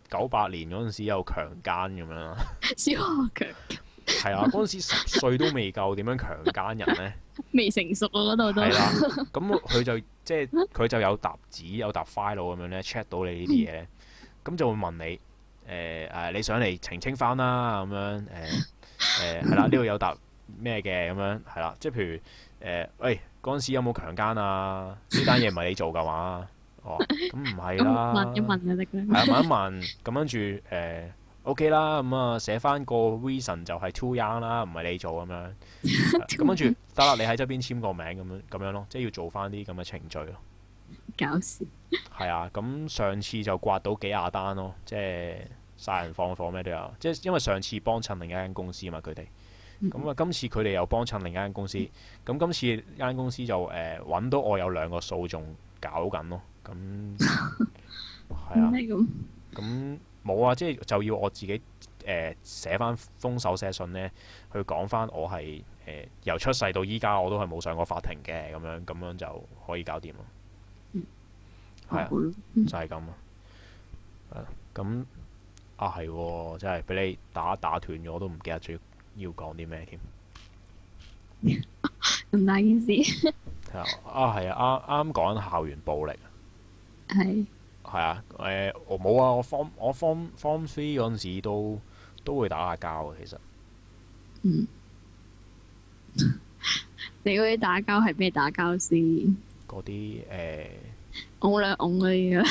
98年嗰陣時有強姦咁樣啦。小學強姦係啊，嗰陣時10歲都未夠，點樣強姦人咧？未成熟啊，嗰度都係啦。咁佢就即係佢就有沓紙有沓 file 咁樣咧 check 到你呢啲嘢，咁就會問你你上嚟澄清翻啦咁樣係啦，呢度有答咩嘅咁樣係啦，即係譬如喂嗰陣時有冇強姦啊？呢單嘢唔係你做㗎嘛？哦，咁唔係啦，問一問就得㗎。係啊，問一問咁跟住OK 啦，咁啊寫翻個 reason 就係 too young 啦，唔係你做咁樣，咁跟住得啦，你喺側邊簽個名咁樣咯，即係要做翻啲咁嘅程序咯。搞笑。係啊，咁上次就刮到幾廿單咯，即係殺人放火咩都有，即係因為上次幫襯另一間公司嘛，佢哋咁啊，今次佢哋又幫襯另一間公司，咁今次間公司就揾到我有2個訴訟搞緊咯，咁係啊，咁冇啊，即係就要我自己寫翻封手寫信呢，去講翻我係由出世到依家我都係冇上過法庭嘅，咁樣就可以搞掂咯。係啊，就係咁啊。咁係喎，真係俾你打斷咗，我都唔記得咗要講啲咩添。咁大件事。係啊，啱講緊校園暴力。係啊，我冇啊，我 Form 3嗰陣時都會打下交嘅，其實。你嗰啲打交係咩打交先？嗰啲拱兩拱嗰啲啊？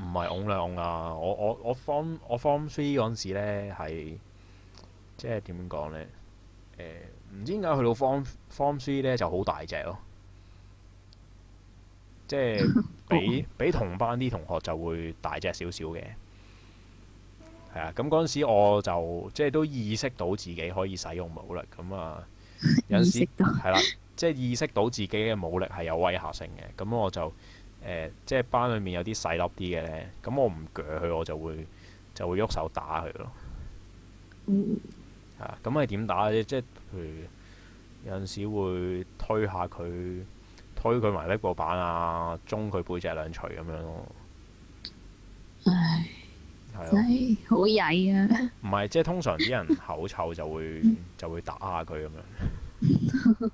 唔係拱兩拱啊！我 Form 3嗰陣時咧係即係點講咧？唔知點解去到 Form 3咧就好大隻咯，即係比同班啲同學就會大隻少少嘅。係啊，咁嗰陣時我就即係都意識到自己可以使用武力，咁啊有陣時係啦，即係意識到自己嘅武力係有威嚇性嘅，咁我就即係班裏面有啲細粒啲嘅咧，咁我唔鋸佢，我就會喐手打佢咯。係啊，咁係點打啫？即係譬如有陣時會推下佢，推佢埋壁布板啊，中佢背脊2錘咁樣咯。唉，係真係好曳啊！唔係，即係通常啲人口臭就會打下佢咁樣。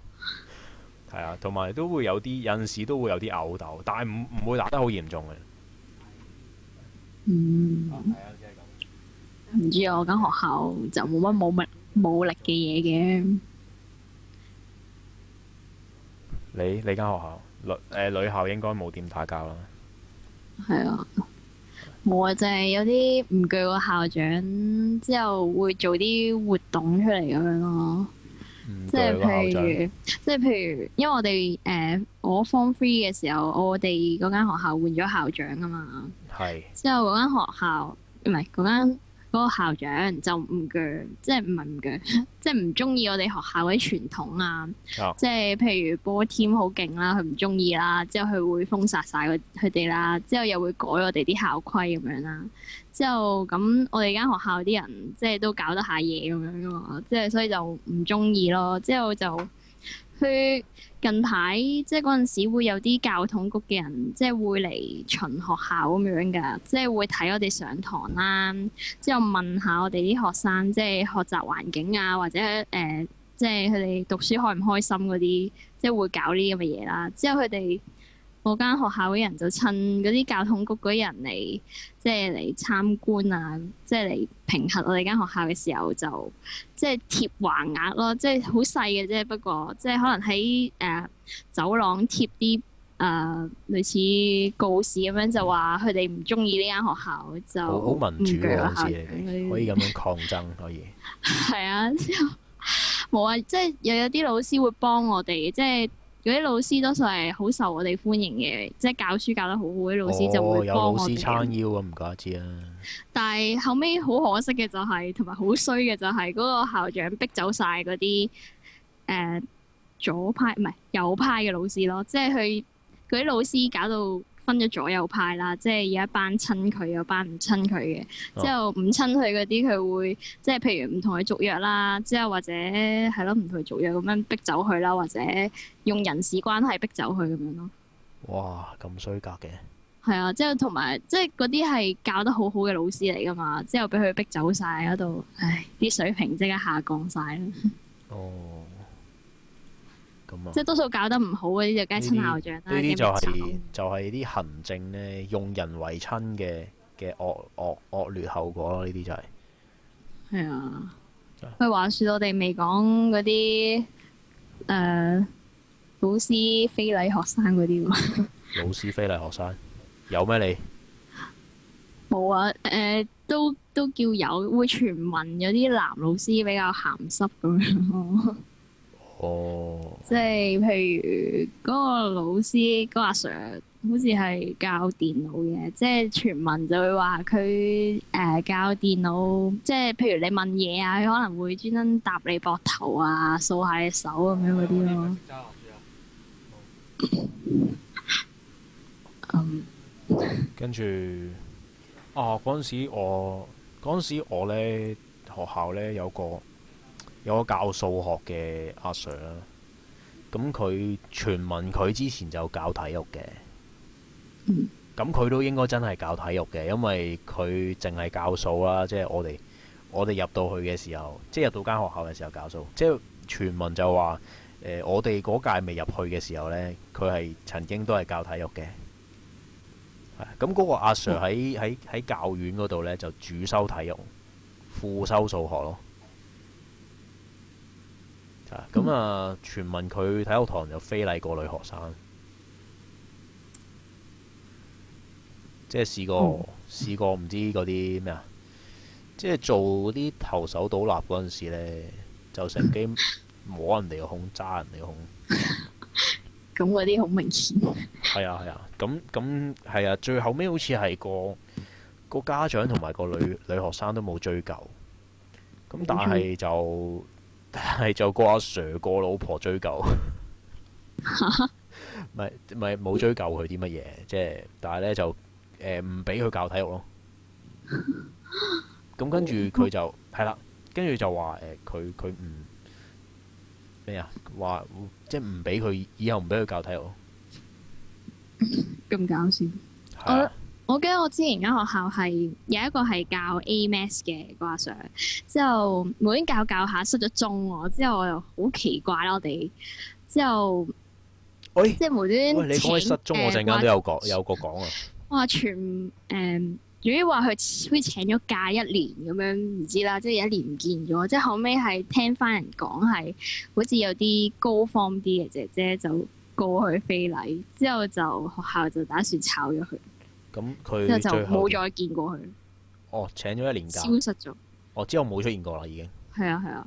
係啊，同埋都會有陣時都會有啲毆鬥，但係唔會打得好嚴重嘅。唔知我間學校就冇乜武力嘅嘢嘅。你間學校女校應該冇點打交啦。係啊，冇啊，就係有啲唔鋸個校長之後會做啲活動出嚟咁樣咯。即係譬如，因為我哋我 Form 3嘅時候，我哋嗰間學校換咗校長啊嘛。係。之後嗰間學校唔係嗰個校長就唔鋸，即係唔係唔鋸，即係唔中意我哋學校嗰啲傳統啊。即係譬如波 team 好勁啦，佢唔中意啦，之後佢會封殺晒佢哋啦，之後又會改我哋啲校規咁樣啦。之後咁我哋間學校啲人即係都搞得下嘢咁樣噶嘛，即係所以就唔中意咯。之後就去近排即係嗰陣時會有啲教統局嘅人即係會嚟巡學校咁樣噶，即係會睇我哋上堂啦，之後問下我哋啲學生即係學習環境啊，或者即係佢哋讀書開唔開心嗰啲，即係會搞呢啲咁嘅嘢啦。之後佢哋我間學校嘅人就趁嗰啲教統局嗰啲人嚟，即係嚟參觀啊，即係嚟評核我哋間學校嘅時候，就即係貼橫額咯，即係好細嘅啫。不過即係可能喺走廊貼啲類似告示咁樣，就話佢哋唔中意呢間學校，就好民主嘅好似可以咁樣抗爭可以。係啊，之後冇啊，即係又有啲老師會幫我哋，即係。嗰啲老師多數係好受我哋歡迎嘅，即係教書教得好好啲老師就會幫我哋。有老師撐腰咁唔怪之啦。但係後尾好可惜嘅就係，同埋好衰嘅就係嗰個校長逼走晒嗰啲左派唔係右派嘅老師咯，即係佢嗰啲老師搞到分咗左右派啦，即係有一班親佢，有一班唔親佢嘅。之後唔親佢嗰啲，佢會即係譬如唔同佢續約啦，之後或者係咯唔同佢續約咁樣逼走佢啦，或者用人事關係逼走佢咁樣咯。哇！咁衰格嘅。係啊，之後同埋即係嗰啲係教得好好嘅老師嚟噶嘛，之後俾佢逼走晒嗰度，唉，啲水平即刻下降晒啦。哦。即係多數搞得唔好嗰啲就梗係親校長啦。呢啲就係啲行政咧用人為親嘅嘅惡劣後果咯，呢啲就係。係啊。佢話説我哋未講嗰啲老師非禮學生嗰啲喎。老師非禮學生有咩你？冇啊，都叫有，會傳聞有啲男老師比較鹹濕咁樣咯。哦。即係譬如嗰個老師嗰個阿 Sir 好似係教電腦嘅，即係傳聞就會話佢教電腦，即係譬如你問嘢啊，佢可能會專登搭你膊頭啊，掃下你手咁樣嗰啲咯。跟住嗰陣時我咧學校咧有個教數學嘅阿 Sir 啦，咁佢傳聞佢之前就教體育嘅，咁佢都應該真係教體育嘅，因為佢淨係教數啦，即係我哋入到去嘅時候，即係入到間學校嘅時候教數，即係傳聞就話我哋嗰屆未入去嘅時候呢，佢係曾經都係教體育嘅。咁嗰個阿 Sir 喺教院嗰度呢，就主修體育，副修數學咯。咁啊，傳聞佢體育堂就非禮過女學生，即係試過唔知嗰啲咩啊，即係做啲投手倒立嗰陣時呢，就乘機摸人哋個胸，揸人哋個胸。咁嗰啲好明顯。係啊，咁係啊，最後尾好似係個家長同埋個女學生都冇追究，咁但係就個阿 Sir 個老婆追究，咪冇追究佢啲乜嘢，即係但係咧就唔俾佢教體育咯。咁跟住佢就係啦，跟住就話佢唔咩啊，話即係唔俾佢以後唔俾佢教體育。咁搞笑！我記得我之前間學校係有一個係教 A.Maths 嘅個阿 Sir，之後無端教下失咗蹤喎，之後我又好奇怪啦，我哋之後即係無端你講起失蹤，我陣間都有個講啊。話主要話佢好似請咗假一年咁樣，唔知啦，即係有一年唔見咗，即係後尾係聽翻人講係好似有啲高方啲嘅姐姐就告佢非禮，之後就學校就打算炒咗佢。咁佢之後就冇再見過佢。哦，請咗一年假，消失咗。哦，之後冇出現過啦，已經。係啊。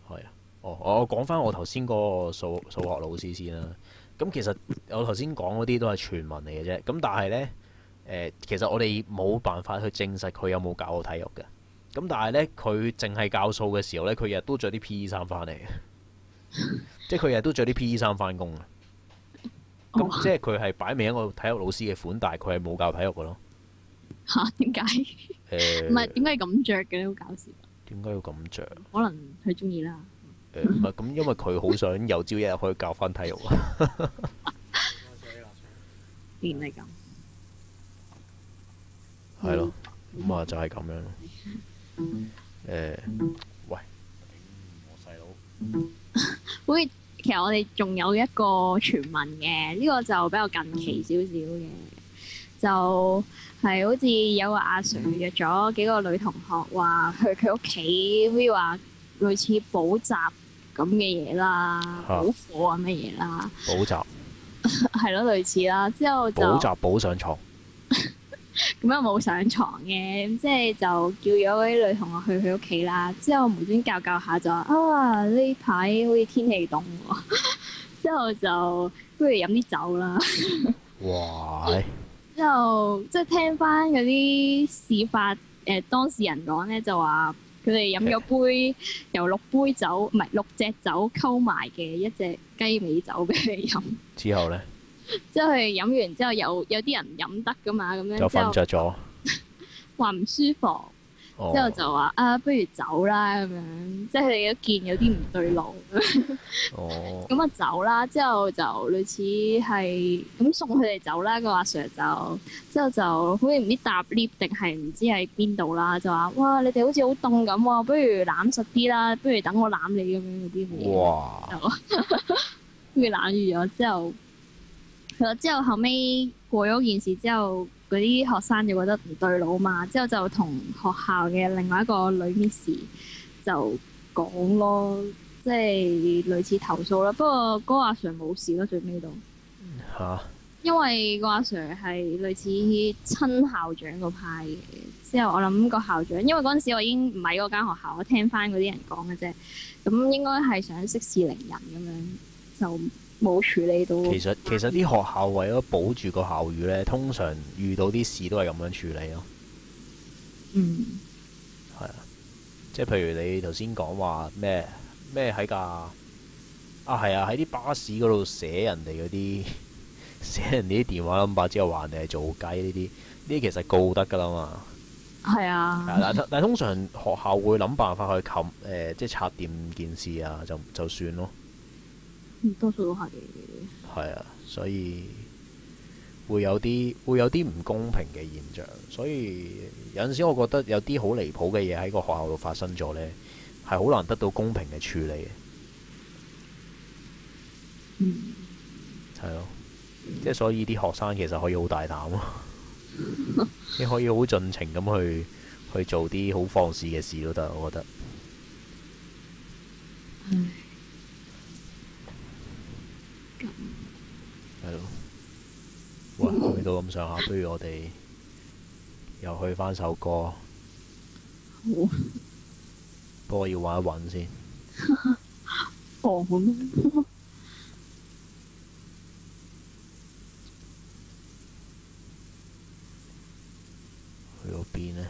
係啊。哦，我講翻我頭先嗰個數學老師先啦。咁其實我頭先講嗰啲都係傳聞嚟嘅啫。咁但係呢，其實我哋冇辦法去證實佢有冇教過體育嘅。咁但係呢，佢淨係教數嘅時候呢，佢日日都着啲 P.E. 衫翻嚟嘅，即係佢日日都着啲 P.E. 衫翻工啊。咁即係佢係擺明一個體育老師嘅款，但係佢係冇教體育嘅咯。嚇？點解？唔係點解要咁着嘅？好搞笑。點解要咁着？可能佢中意啦。唔係咁，因為佢好想有朝一日可以教翻體育啊。變係咁。係咯，咁啊就係咁樣咯。喂，我細佬。會。其實我哋仲有一個傳聞嘅，呢個就比較近期少少嘅，就係好似有個阿 Sir 約咗幾個女同學話去佢屋企，好似話類似補習咁嘅嘢啦，補課啊乜嘢啦。補習係咯，類似啦。之後就補習補上床。咁又冇上床嘅，即係就叫咗嗰啲女同學去佢屋企啦。之後無端教下就話啊，呢排好似天氣凍喎，之後就不如飲啲酒啦。哇！之後即係聽翻嗰啲事發當事人講咧，就話佢哋飲咗杯由6杯酒唔係6隻酒溝埋嘅一隻雞尾酒俾佢飲。之後咧？之後佢飲完之後有啲人唔飲得噶嘛，咁樣就瞓着咗，話唔舒服，之後就話不如走啦咁樣，即係佢哋都見有啲唔對路，咁啊走啦，之後就類似係咁送佢哋走啦。個阿 Sir 就之後就好似唔知搭 lift 定係唔知喺邊度啦，就話哇你哋好似好凍咁喎，不如攬實啲啦，不如等我攬你咁樣嗰啲嘢，哇，跟住攬住咗之後。之後後尾過咗件事之後，嗰啲學生就覺得唔對路嘛，之後就同學校嘅另外一個女 miss 就講咯，即係類似投訴啦。不過嗰個阿 Sir 冇事咯，最尾都嚇，因為個阿 Sir 係類似親校長嗰派嘅。之後我諗個校長，因為嗰陣時我已經唔喺嗰間學校，我聽翻嗰啲人講嘅啫。咁應該係想息事寧人咁樣，就冇處理到。其實啲學校為咗保住個校譽呢，通常遇到啲事都係咁樣處理咯。嗯，係啊，即係譬如你頭先講話咩喺架係啊，喺啲巴士嗰度寫人哋嗰啲寫人哋啲電話 number 之後話人哋係做雞呢啲其實告得㗎啦嘛。係啊。但係通常學校會諗辦法去即係拆掂件事啊，就算咯。多數都係。係啊，所以會有啲唔公平嘅現象，所以有陣時我覺得有啲好離譜嘅嘢喺個學校度發生咗呢，係好難得到公平嘅處理嘅。係咯，即係所以啲學生其實可以好大膽咯，你可以好盡情咁去做啲好放肆嘅事都得，我覺得。係咯，喂，去到咁上下，不如我哋又去翻首歌。好。不過要揾一揾先。哦，好咩？去到邊呢？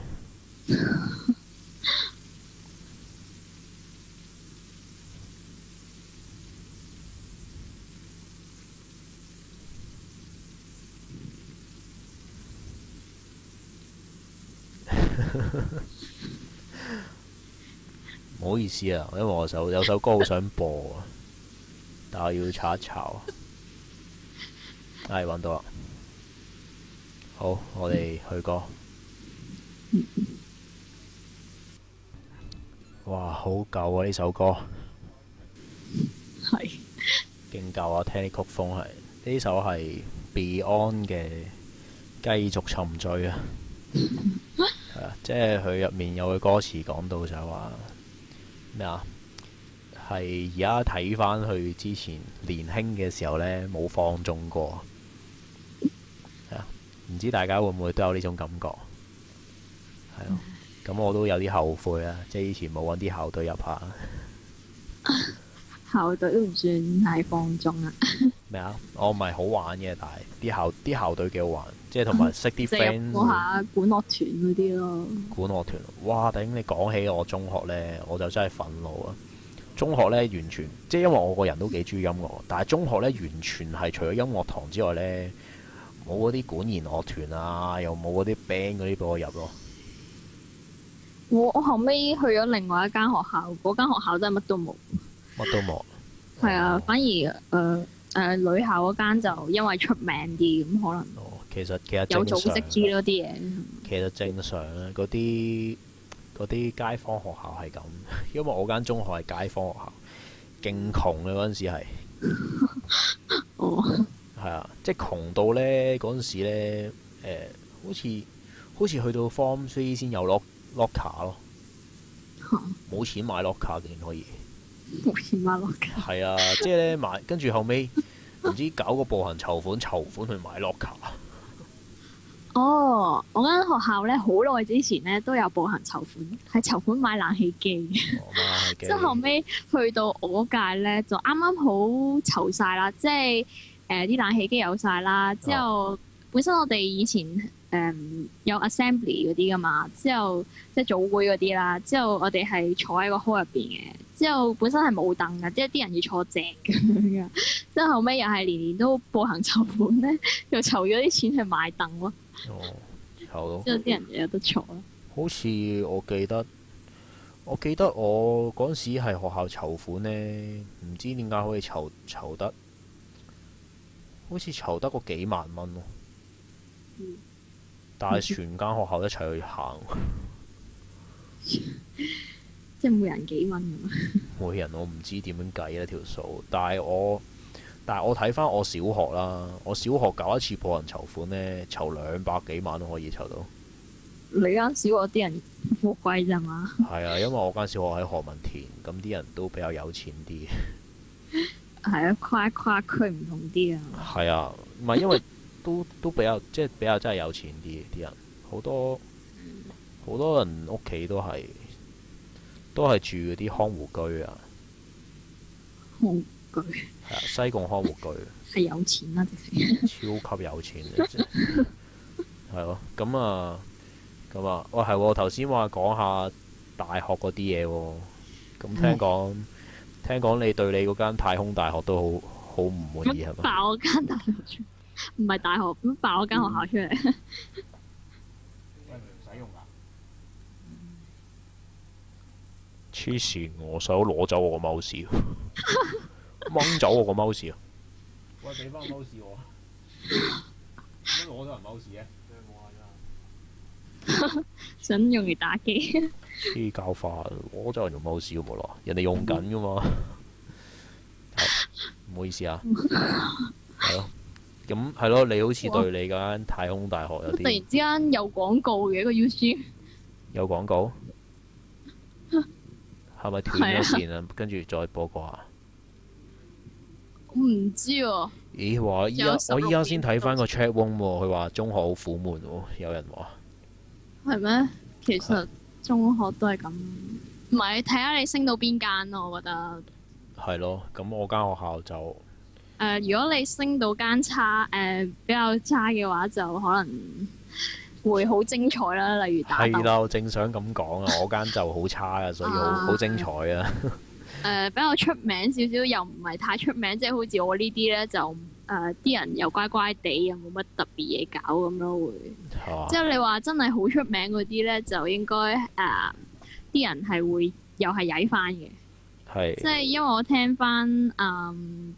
唔好意思啊，因為我有首歌好想播啊，但係要查一查。揾到啦。好，我哋去歌。哇，好舊啊！呢首歌係勁舊啊！聽啲曲風係呢首係 Beyond 嘅《繼續沉醉》啊。係啊，即係佢入面有句歌詞講到就係話咩啊？係而家睇翻佢之前年輕嘅時候呢，冇放縱過。係啊，唔知大家會唔會都有呢種感覺？係咯，咁我都有啲後悔啊！即係以前冇揾啲校隊入下。校隊都唔算太放縱啊。咩啊？我唔係好玩嘅，但係啲校隊幾好玩，即係同埋識啲 friend。入下管樂團嗰啲咯。管樂團，哇！頂你講起我中學呢，我就真係憤怒啊！中學呢，完全即係因為我個人都幾中意音樂，但係中學呢，完全係除咗音樂堂之外呢，冇嗰啲管弦樂團啊，又冇嗰啲 band 嗰啲俾我入咯。我後尾去咗另外一間學校，嗰間學校真係乜都冇。乜都冇。係啊，反而女校嗰間就因為出名啲，咁可能。其實有組織啲咯啲嘢。其實正常啊，嗰啲街坊學校係咁，因為我間中學係街坊學校，勁窮嘅嗰陣時係。哦。係啊，即係窮到呢嗰陣時呢，好似去到 Form 3先有 locker 咯，冇錢買 locker 竟然可以。冇錢買 locker。係啊，即係呢買，跟住後尾唔知搞個步行籌款去買 locker。哦，我間學校咧好耐之前咧都有步行籌款，係籌款買冷氣機。即係後尾去到我嗰屆咧，就啱啱好籌晒啦，即係啲冷氣機有晒啦。之後本身我哋以前有 assembly 嗰啲噶嘛，之後即係組會嗰啲啦。之後我哋係坐喺個 hall 入邊嘅，之後本身係冇凳噶，即係啲人要坐直咁樣噶。之後後尾又係年年都步行籌款咧，又籌咗啲錢去買凳咯。好咯。之後啲人就有得坐咯。好似我記得我嗰陣時係學校籌款呢，唔知點解可以籌得，好似籌得個幾萬蚊咯。但係全間學校一齊去行。即係每人幾蚊咁。每人我唔知點樣計呢條數，但係我但係我睇翻我小學啦，我小學搞一次破人籌款呢，籌200幾萬都可以籌到。你間小學啲人富貴咋嘛？係啊，因為我間小學喺何文田，咁啲人都比較有錢啲。係啊，跨區唔同啲啊。係啊，唔係因為都比較即係比較真係有錢啲啲人，好多人屋企都係住嗰啲康湖居啊。康湖居係啊，西貢康湖居係有錢啦，直情超級有錢嘅啫。係咯，咁啊，喂係喎，頭先話講下大學嗰啲嘢喎，咁聽講你對你嗰間太空大學都好唔滿意係嘛？爆我間大學出，唔係大學咁爆我間學校出嚟。喂，唔使用㗎。黐線！我想攞走我個 mouse，掹走我個 mouse 啊！喂，俾翻個 mouse 我。點解攞咗人 mouse 嘅？想用嚟打機。黐膠化，攞咗人用 mouse 冇咯，人哋用緊㗎嘛。唔好意思啊。係咯。咁係咯，你好似對你嗰間太空大學有啲。突然之間有廣告嘅一個 UG。有廣告？係咪斷咗線啊？跟住再播過下。我唔知喎。咦？話我依家先睇翻個 chat room 喎，佢話中學好苦悶喎，有人話。係咩？其實中學都係咁，唔係睇下你升到邊間咯，我覺得。係咯，咁我間學校就如果你升到間比較差嘅話，就可能會好精彩啦。例如打鬥。係啦，我正想咁講啊，我間就好差啊，所以好精彩啊。比較出名少少，又唔係太出名，即係好似我呢啲咧，就啲人又乖乖地，又冇乜特別嘢搞咁咯，會。即係你話真係好出名嗰啲咧，就應該啲人係會又係曳翻嘅。係。即係因為我聽翻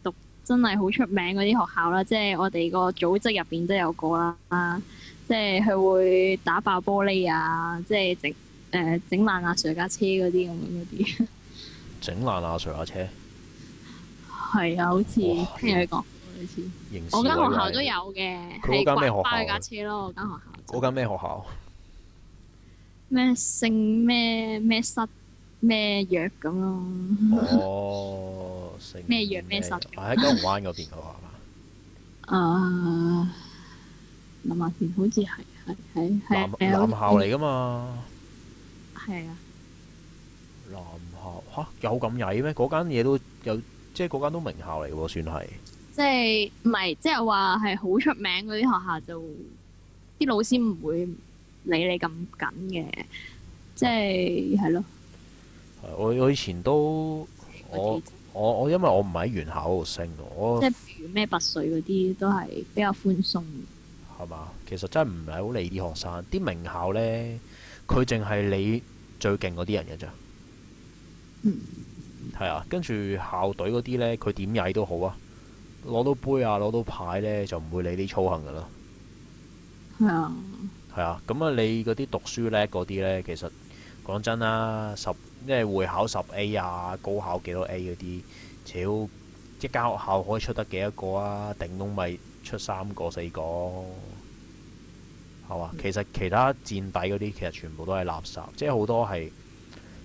讀真係好出名嗰啲學校啦，即係我哋個組織入邊都有個啦，即係佢會打爆玻璃啊，即係整爛阿 Sir 架車嗰啲咁樣嗰啲。整爛阿 Sir 架車？係啊，好似聽佢講，好似。我間學校都有嘅，係刮花架車咯。我間學校。嗰間咩學校？咩聖咩室咩藥咁咯？哦，聖咩藥咩室？喺九龍灣嗰邊嗰個係嘛？諗下先，好似係男校嚟㗎嘛？係啊。男校嚇有咁曳咩？嗰間嘢都有，即係嗰間都名校嚟喎，算係。即係唔係？即係話係好出名嗰啲學校就啲老師唔會理你咁緊嘅，即係咯。我以前都我因為我唔喺原校嗰度升，我即係譬如咩拔萃嗰啲都係比較寬鬆。係嘛？其實真係唔係好理啲學生，啲名校咧，佢淨係理最勁嗰啲人嘅咋。係啊，跟住校隊嗰啲呢，佢點曳都好啊，攞到杯啊，攞到牌呢，就唔會理啲操行噶啦。係啊。係啊，咁啊，你嗰啲讀書叻嗰啲呢，其實講真啦，即係會考10A 啊，高考幾多 A 嗰啲，超一間學校可以出得幾多個啊？頂籠咪出3個4個，係嘛？其實其他墊底嗰啲，其實全部都係垃圾，即係好多係，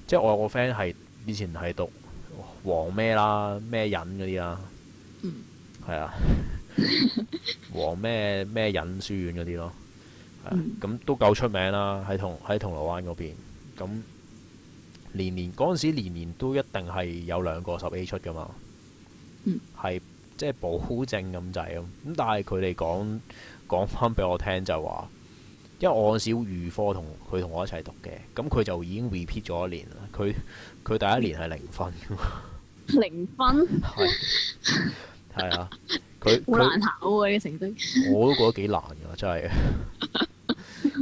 即係我有個 friend 係。以前係讀黃咩啦，咩忍嗰啲啦，係啊，黃咩忍書院嗰啲咯，咁都夠出名啦，喺銅鑼灣嗰邊，咁年嗰陣時年都一定係有2個10A 出噶嘛，係即係保證咁滯咁，咁但係佢哋講翻俾我聽就話。因為我嗰時預科同佢同我一齊讀嘅，咁佢就已經 repeat 咗1年啦。佢第1年係0分。0分？係啊，佢好難考喎呢個成績。我都覺得幾難㗎，真係，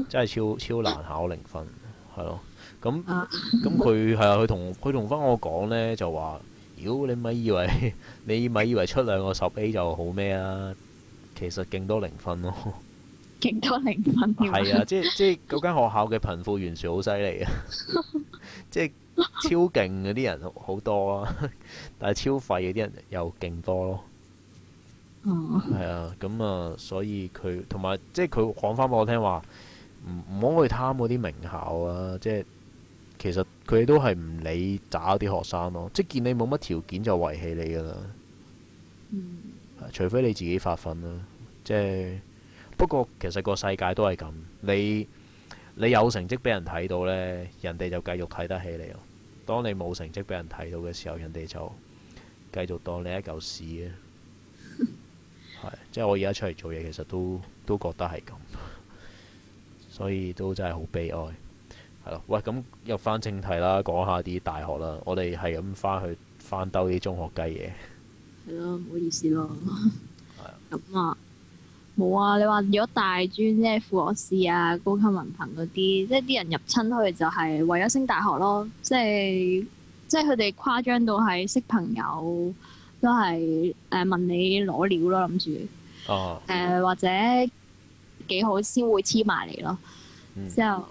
真係超難考0分，係咯。咁佢係啊，佢同翻我講呢，就話：妖你咪以為出2個10A 就好咩啊？其實勁多0分咯。勁多0分添。係啊，即係嗰間學校嘅貧富懸殊好犀利啊！即係超勁嗰啲人好多啊，但係超廢嗰啲人又勁多咯。哦。係啊，咁啊，所以佢同埋即係佢講翻俾我聽話，唔好去貪嗰啲名校啊！即係其實佢哋都係唔理渣啲學生咯，即係見你冇乜條件就遺棄你噶啦。除非你自己發奮啦，即係不過其實個世界都係咁，你有成績俾人睇到呢，人哋就繼續睇得起你咯。當你冇成績俾人睇到嘅時候，人哋就繼續當你一嚿屎啊！係，即係我而家出嚟做嘢，其實都覺得係咁，所以都真係好悲哀。係咯，喂，咁入翻正題啦，講下啲大學啦。我哋係咁翻兜啲中學雞嘢。係咯，唔好意思咯。咁啊，冇啊！你話如果大專即係副學士啊、高級文憑嗰啲，即係啲人入親去就係為咗升大學咯。即係佢哋誇張到係識朋友都係問你攞料咯，諗住或者幾好先會黐埋嚟咯。之後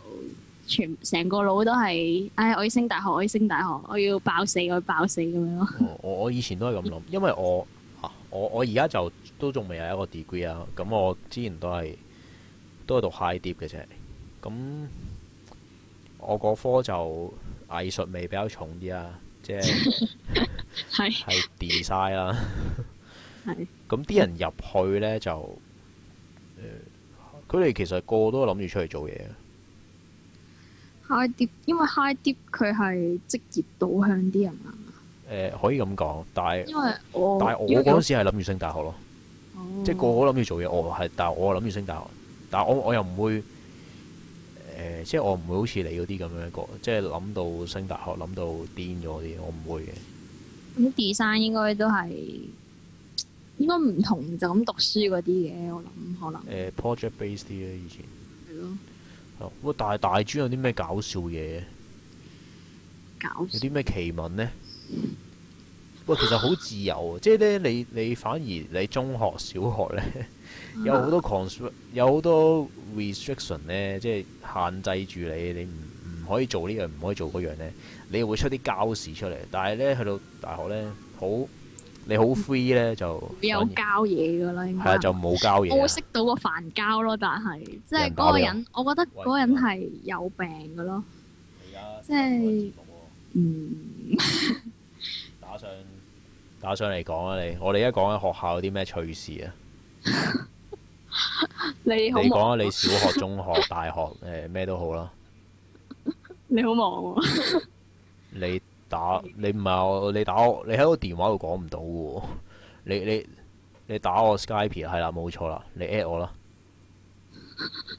成個腦都係，我要升大學，我要升大學，我要爆死，我要爆死咁樣咯。我以前都係咁諗，因為我而家就都仲未有一個 degree 啊。咁我之前都係讀 high dip 嘅啫。咁我嗰科就藝術味比較重啲啊，即係係 design 啦。咁啲人入去呢，就佢哋其實個個都諗住出嚟做嘢。high dip，因為 high dip 佢係職業導向啲人啊。可以咁講，但係我嗰陣時係諗住升大學咯。即係個個諗住做嘢，但係我諗住升大學，但係我又唔會即係我唔會好似你嗰啲咁樣個，即係諗到升大學諗到癲咗啲，我唔會嘅。咁 design 應該都係應該唔同就咁讀書嗰啲嘅，我諗可能。project based 啲咧，以前。係咯。喂，但係大專有啲咩搞笑嘢？有啲咩奇聞呢？喂，其實好自由啊！即係咧，你反而你中學、小學呢，有好多有好多 restriction 呢，即係限制住你唔可以做呢樣，唔可以做嗰樣呢。你會出啲膠事出嚟，但係呢，去到大學呢，你好 free 呢，就有膠嘢㗎啦，應該係啊，就冇膠嘢。我會識到個煩膠咯，但係即係嗰個人，我覺得嗰個人係有病㗎咯。即係打上嚟講啊！我哋而家講緊學校有啲咩趣事啊？你講下你小學、中學、大學咩都好啦。你好忙喎！你唔係我，你打我，你喺個電話度講唔到喎。你打我 Skype 係啦，冇錯啦，你 at 我啦。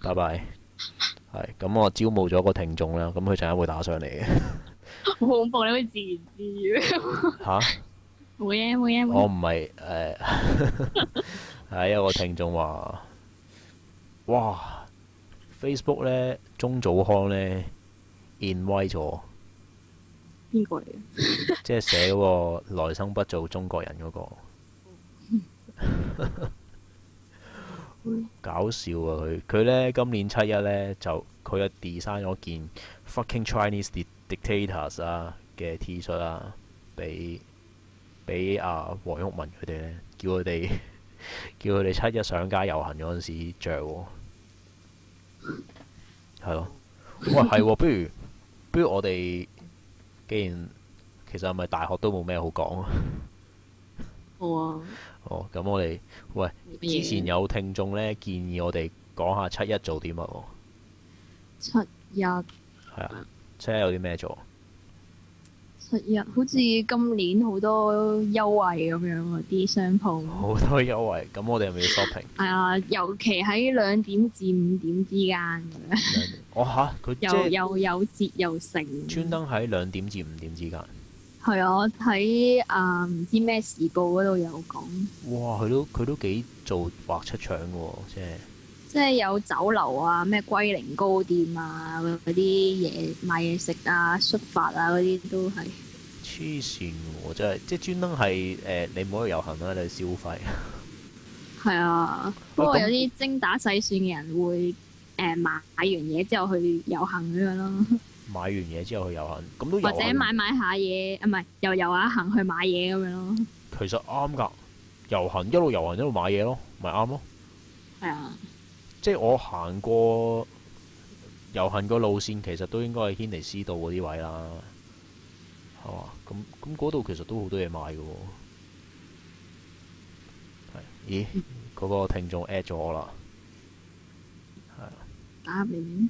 拜拜。係咁，我招募咗個聽眾啦，咁佢陣間會打上嚟嘅。好恐怖！你可以自言自語。嚇？冇嘢。我唔係係有個聽眾話，哇 Facebook 呢，中早康呢 invite 咗邊個嚟嘅？即係寫嗰個來生不做中國人嗰個。搞笑啊！佢呢今年7·1呢，就佢又 design 咗件 fucking Chinese dictators 啊嘅 T 恤啊，俾黃毓民佢哋呢，叫佢哋7·1上街遊行嗰陣時着喎。係咯，喂係喎，不如我哋既然其實係咪大學都冇咩好講啊？好啊。哦，咁我哋之前有聽眾呢建議我哋講下7·1做啲乜喎？7·1係啊，7·1有啲咩做？7·1好似今年好多優惠咁樣喎，啲商鋪好多優惠，咁我哋係咪要 shopping？係啊，尤其喺2點至5點之間咁樣。佢又有節又盛。專登喺2點至5點之間。係啊，我睇唔知咩時報嗰度有講。哇！佢都幾做畫出腸嘅喎，即係有酒樓啊，咩龜苓膏店啊，嗰啲嘢賣嘢食啊、恤髮啊嗰啲都係。黐線喎！真係即係專登係你唔好去遊行啦，你去消費。係啊，不過有啲精打細算嘅人會買完嘢之後去遊行咁樣咯。買完嘢之後去遊行，咁都有或者買下嘢，唔係又遊下行去買嘢咁樣咯。其實啱㗎，遊行一路遊行一路買嘢咯，咪啱咯。係啊，即係我行過遊行個路線，其實都應該係軒尼詩道嗰啲位啦，係嘛？咁嗰度其實都好多嘢買嘅喎。咦？嗰個聽眾 at 咗我啦，係啊。打入嚟面。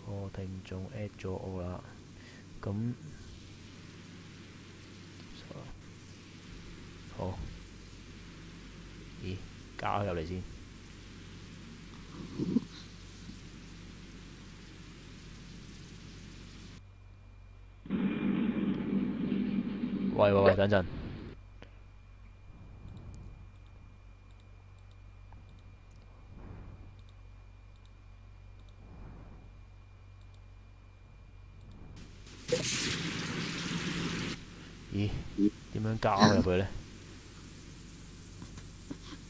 個聽眾 at 咗我啦，咁好。咦？加入嚟先。喂，等陣。咦？點樣加入去呢？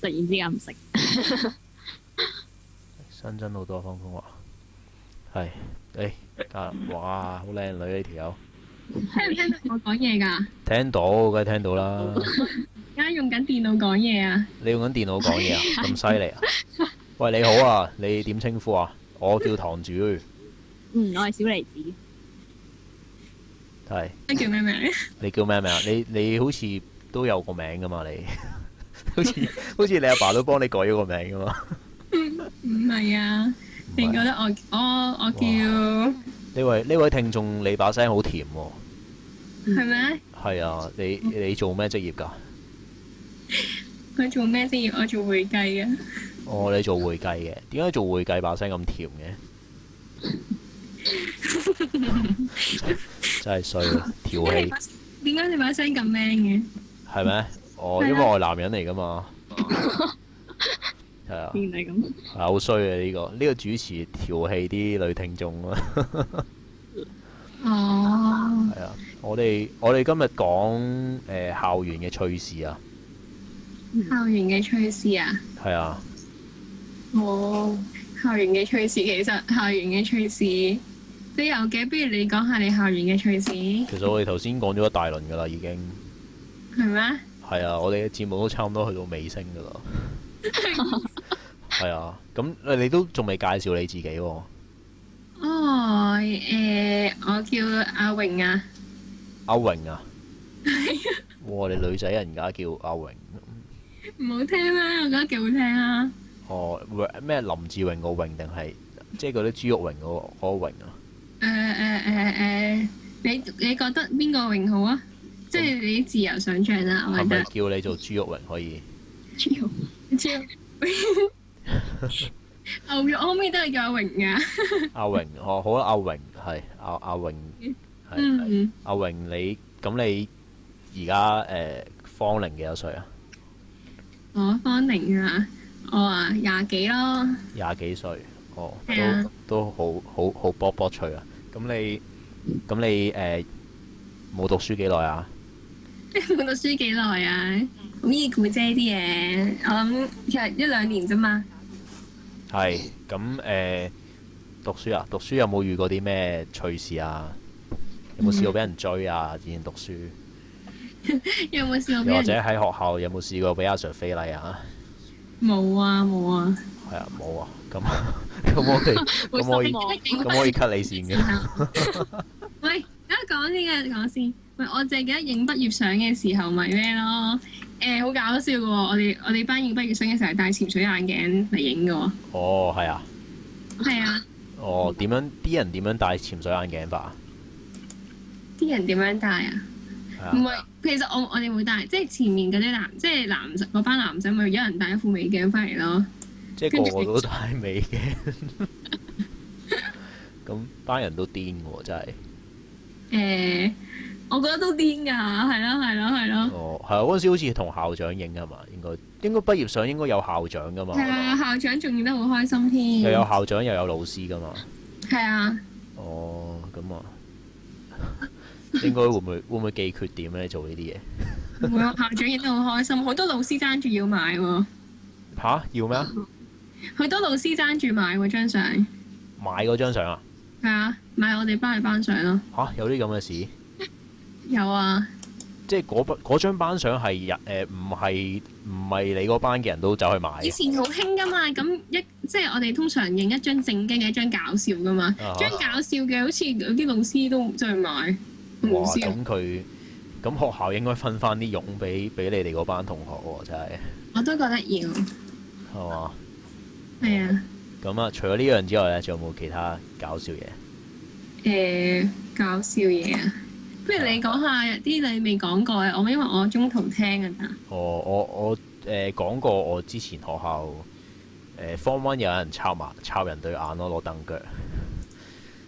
突然之間唔識。新增好多方法。係，加入。哇！好靚女呢條友。聽唔聽到我講嘢㗎？聽到，梗係聽到啦。而家用緊電腦講嘢啊！你用緊電腦講嘢啊？咁犀利啊！喂，你好啊，你點稱呼啊？我叫堂主。我係小梨子。係。你叫咩名？你叫咩名啊？你好似都有個名噶嘛？你好似你阿爸都幫你改咗個名噶嘛？唔係啊，你覺得我叫呢位聽眾，你把聲好甜喎。係咩？係啊，你做咩職業㗎？佢做咩職業？我做會計嘅。哦，你做會計嘅，點解做會計把聲咁甜嘅？真係衰啊！調戲。點解你把聲咁 man 嘅？係咩？哦，因為我係男人嚟噶嘛。係啊。原來咁。係好衰啊！呢個主持調戲啲女聽眾啊。哦。係啊，我哋今日講校園嘅趣事啊。校園嘅趣事啊？係啊。哦，校園嘅趣事，其實校園嘅趣事都有嘅，不如你講下你校園嘅趣事。其實我哋頭先講咗一大輪㗎啦，已經。係咩？係啊，我哋嘅節目都差唔多去到尾聲㗎啦。係啊，咁你都仲未介紹你自己喎？哦，我叫阿榮啊。阿榮啊？哇！你女仔人家叫阿榮。唔好聽咩？我覺得幾好聽啊！哦，咩林志榮個榮定係即係嗰啲豬肉榮嗰個榮啊？你覺得邊個榮好啊？即係你自由想像啦，我覺得。係咪叫你做豬肉榮可以？豬肉。牛肉可唔可以都係叫阿榮㗎？阿榮，好啦，阿榮係阿榮係阿榮，你而家芳齡幾多歲啊？我芳齡啊，我啊20幾咯。20幾歲，哦，係啊，都好卜卜脆啊！咁你冇讀書幾耐啊？冇讀書幾耐啊？好易估啫啲嘢，我諗其實1-2年啫嘛。係咁讀書啊？讀書有冇遇過啲咩趣事啊？有冇試過俾人追啊？以前讀書有冇試過？又或者喺學校有冇試過俾阿 Sir 非禮啊？冇啊，冇啊。係啊，冇啊。咁可以 cut 你線嘅。喂，而家講先。喂，我淨係記得影畢業相嘅時候咪咩咯？好搞笑嘅喎！我哋班影畢業相嘅時候係戴潛水眼鏡嚟影嘅喎。哦，係啊。係啊。哦，啲人點樣戴潛水眼鏡法？啲人點樣戴啊？唔係，其實我哋會戴，即係前面嗰啲即係嗰班男仔咪有人帶一副美鏡翻嚟咯。即係個個都戴美鏡。咁班人都癲嘅喎，真係。我覺得都癲㗎，係咯。哦，係啊，嗰陣時好似同校長影㗎嘛，應該畢業相應該有校長㗎嘛。係啊，校長仲影得好開心添。又有校長又有老師㗎嘛。係啊。哦，咁啊。應該會唔會記缺點咧？做呢啲嘢？唔會啊！校長影得好開心，好多老師爭住要買喎。嚇？要咩啊？好多老師爭住買喎張相。買嗰張相啊？係啊，買我哋班嘅班相咯。嚇？有啲咁嘅事？有啊。即係嗰張班相係唔係你嗰班嘅人都走去買以前好興噶嘛，咁即係我哋通常影一張正經嘅，一張搞笑噶嘛。張搞笑嘅好似有啲老師都走去買。哇！咁學校應該分翻啲傭俾你哋嗰班同學喎，真係。我都覺得要。係嘛？係啊。咁啊，除咗呢樣之外咧，仲有冇其他搞笑嘢？搞笑嘢啊！不如你講下啲你未講過嘅，因為我中途聽㗎咋。我講過，我之前學校Form 1有人抄人對眼咯，攞凳腳。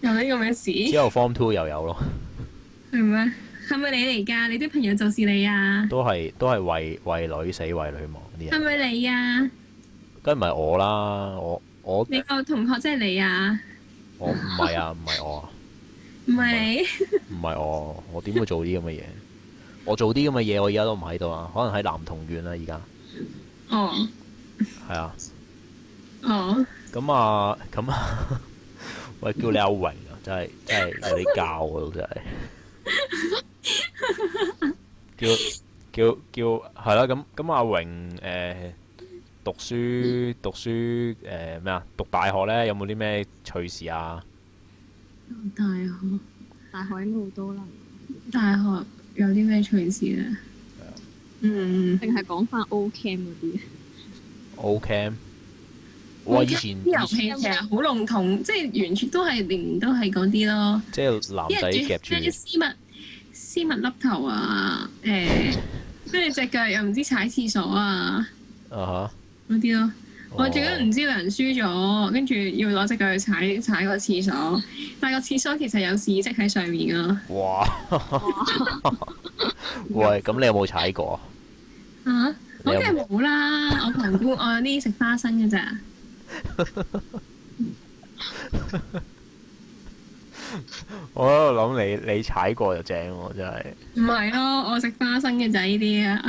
有呢咁嘅事？之後 Form 2又有咯。係咩？係咪你嚟㗎？你啲朋友就是你啊？都係為女死為女亡啲人。係咪你啊？梗唔係我啦，我你個同學即係你啊？我唔係啊，唔係我啊。唔係你？唔係我點會做啲咁嘅嘢？我做啲咁嘅嘢，我而家都唔喺度啊，可能喺男童院啦，而家。哦。係啊。哦。咁啊，喂，叫你阿榮啊，真係有啲教喎，真係。叫係啦，咁阿榮讀書咩啊？讀大學咧有冇啲咩趣事啊？大學應該好多啦。大學有啲咩趣事咧？定係講翻 O Camp 嗰啲。O Camp， 哇！以前啲遊戲其實好籠統，即係完全都係年年都係嗰啲咯。即係男仔夾住絲襪笠頭啊，跟住隻腳又唔知踩廁所啊，嗰啲咯。我最緊唔知有人輸咗，跟住要攞隻腳去踩個廁所，但係個廁所其實有屎跡喺上面咯。哇！喂，咁你有冇踩過啊？我梗係冇啦，我旁觀，我有啲食花生嘅咋。我喺度諗你踩過就正喎，真係。唔係咯，我食花生嘅就呢啲啊。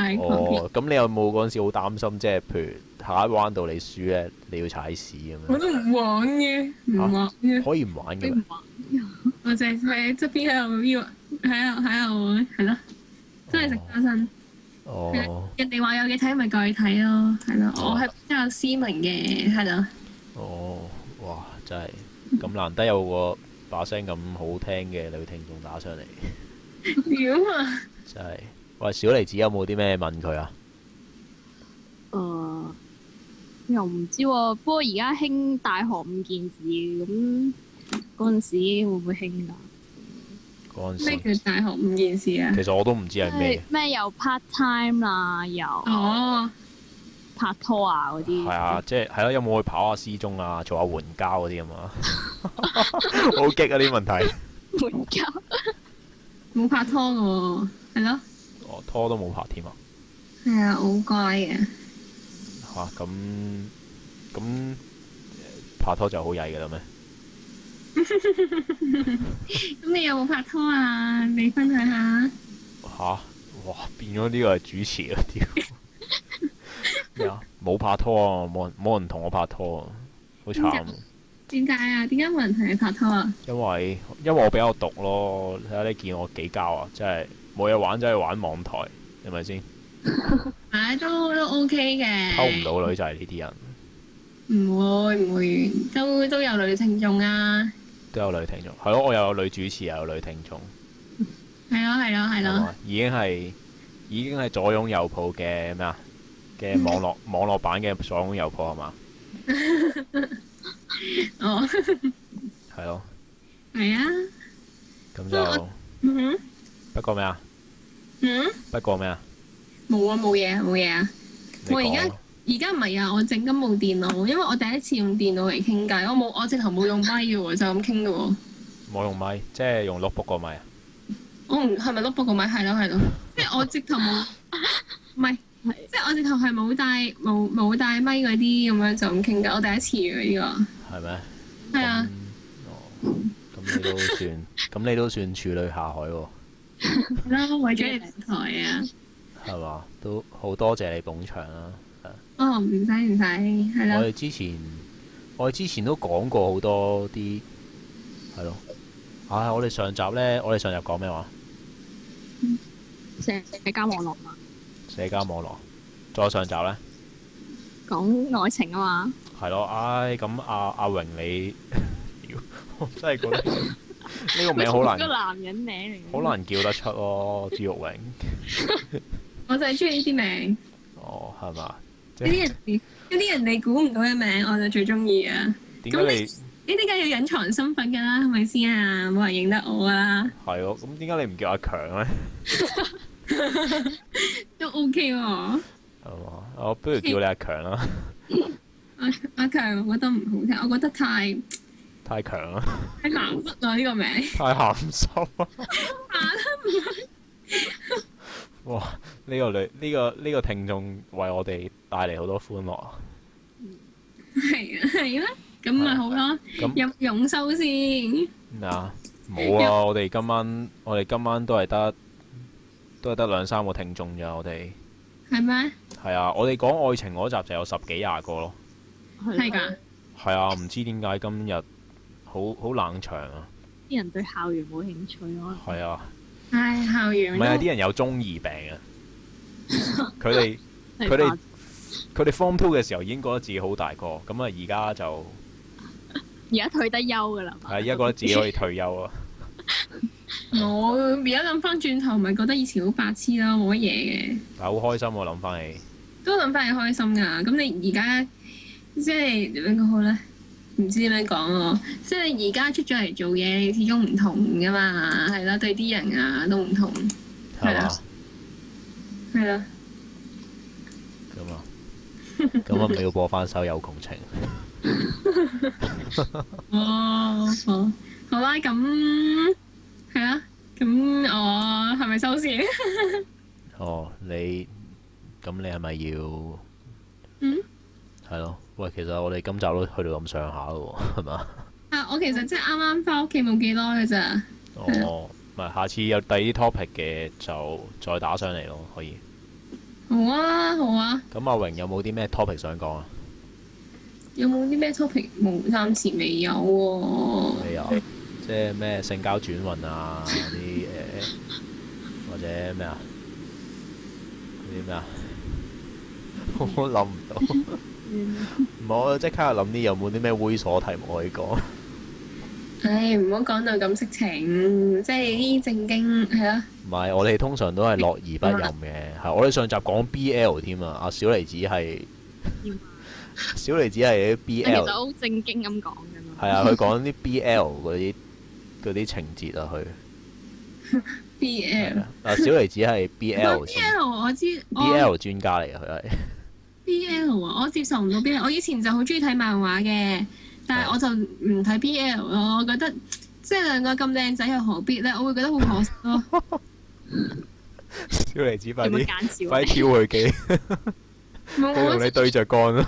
咁你有冇嗰陣時好擔心，即係譬如下一彎到你輸咧，你要踩屎咁樣？我都唔玩嘅，唔玩嘅。可以唔玩嘅咩？我淨係喺側邊喺度喺度係咯，真係食花生。人哋話有嘢睇，咪過去睇咯，係咯。我係比較斯文嘅，係咯。哇！真係咁難得有個把聲咁好聽嘅女聽眾打上嚟。點啊！真係，喂，小梨子有冇啲咩問佢啊？又唔知喎，不過而家興大學5件事，咁嗰陣時會唔會興㗎？嗰陣時咩叫大學5件事啊？其實我都唔知係咩。咩有 part time 啦，又拍拖啊嗰啲。係啊，即係係咯，有冇去跑下獅鐘啊，做下援交嗰啲咁啊？好激啊！呢啲問題。援交冇拍拖嘅喎，係咯。拖都冇拍添啊！係啊，好乖嘅。咁拍拖就好曳嘅啦咩？咁你有冇拍拖啊？你分享下。哇！變咗呢個係主持啊！屌咩啊？冇拍拖啊！冇人同我拍拖啊！好慘。點解啊？點解冇人同你拍拖啊？因為我比較毒咯。睇下你見我幾膠啊！真係冇嘢玩，真係玩網台，係咪先？都 OK 嘅。溝唔到女就係呢啲人。唔會，都有女聽眾啊。都有女聽眾，係咯，我又有女主持，又有女聽眾。係咯。已經係左擁右抱嘅咩啊？嘅網絡版嘅左擁右抱係嘛？係咯。係啊。咁就不過咩啊？不過咩啊？冇啊，冇嘢啊。我而家唔係啊，我整緊部電腦，因為我第一次用電腦嚟傾偈，我直頭冇用咪嘅喎，就咁傾嘅喎。冇用咪，即係用 notebook 個咪啊？我唔係咪 notebook 個咪？係咯，即係我直頭冇，唔係，即係我直頭係冇帶咪嗰啲咁樣就咁傾偈，我第一次嘅呢個。係咩？係啊。咁你都算處女下海喎。係啦，為咗你平台啊。係嘛？都好多謝你捧場啦。唔使，係啦。我哋之前都講過好多啲，係咯。我哋上集講咩話？社交網絡嘛。社交網絡，再上集咧，講愛情啊嘛。係咯，咁阿榮你，我真係覺得呢個名好難，個男人名嚟，好難叫得出咯，朱玉榮。我就係中意呢啲名。哦，係嘛？呢啲人哋估唔到嘅名，我就最中意啊！點解你呢啲梗係要隱藏身份㗎啦，係咪先啊？冇人認得我啊！係咯，咁點解你唔叫阿強咧？都 OK 喎。係嘛？我不如叫你阿強啦。阿強，我覺得唔好聽，我覺得太強啦，太鹹濕啦呢個名。太鹹濕啊！哇！呢個聽眾為我哋帶嚟好多歡樂。係啦，咁咪好咯。有勇收先。咩啊？冇啊！我哋今晚都係得2-3個聽眾咋，我哋。係咩？係啊！我哋講愛情嗰集就有10幾20個咯。係㗎。係啊！唔知點解今日好冷場啊！啲人對校園冇興趣咯。係啊。唉，校園。唔係啊！啲人有中二病啊！佢哋 Form 2嘅時候已經覺得自己好大個，咁啊而家退得休㗎啦。係，而家覺得自己可以退休啊！我而家諗翻轉頭，咪覺得以前好白痴咯，冇乜嘢嘅。但係好開心喎，諗翻起。都諗翻起開心㗎，咁你而家即係點樣講好咧？唔知點樣講喎，即係你而家出咗嚟做嘢，始終唔同㗎嘛，係啦，對啲人啊都唔同，係啦，係啦。咁啊，咪要播翻首《有窮情》。哦，好啦，咁係啦，咁我係咪收線？哦，你係咪要？係咯，喂，其實我哋今集都去到咁上下咯，係嘛？啊，我其實即係啱啱翻屋企冇幾耐嘅咋。哦，唔係，下次有第二啲 topic 嘅就再打上嚟咯，可以。好啊，好啊。咁阿榮有冇啲咩 topic 想講啊？有冇啲咩 topic？冇，暫時未有喎。未有，即係咩性交轉運啊？啲或者咩啊？啲咩啊？我諗唔到。唔好，我即刻諗啲有冇啲咩猥瑣題目可以講。唉，唔好講到咁色情，即係啲正經係啦。唔係，我哋通常都係樂而不淫嘅。係我哋上集講 BL 添啊，阿小梨子係小梨子係啲 BL。其實好正經咁講㗎嘛。係啊，佢講啲 BL 嗰啲情節啊，佢 BL。啊，小梨子係 BL。BL 我知。BL 專家嚟嘅佢係。BL 啊，我接受唔到 BL。我以前就好中意睇漫畫嘅。但係我就唔睇 BL 咯，我覺得即係兩個咁靚仔又何必咧？我會覺得好可惜咯。小梨子快啲挑佢機，佢同你對着幹咯。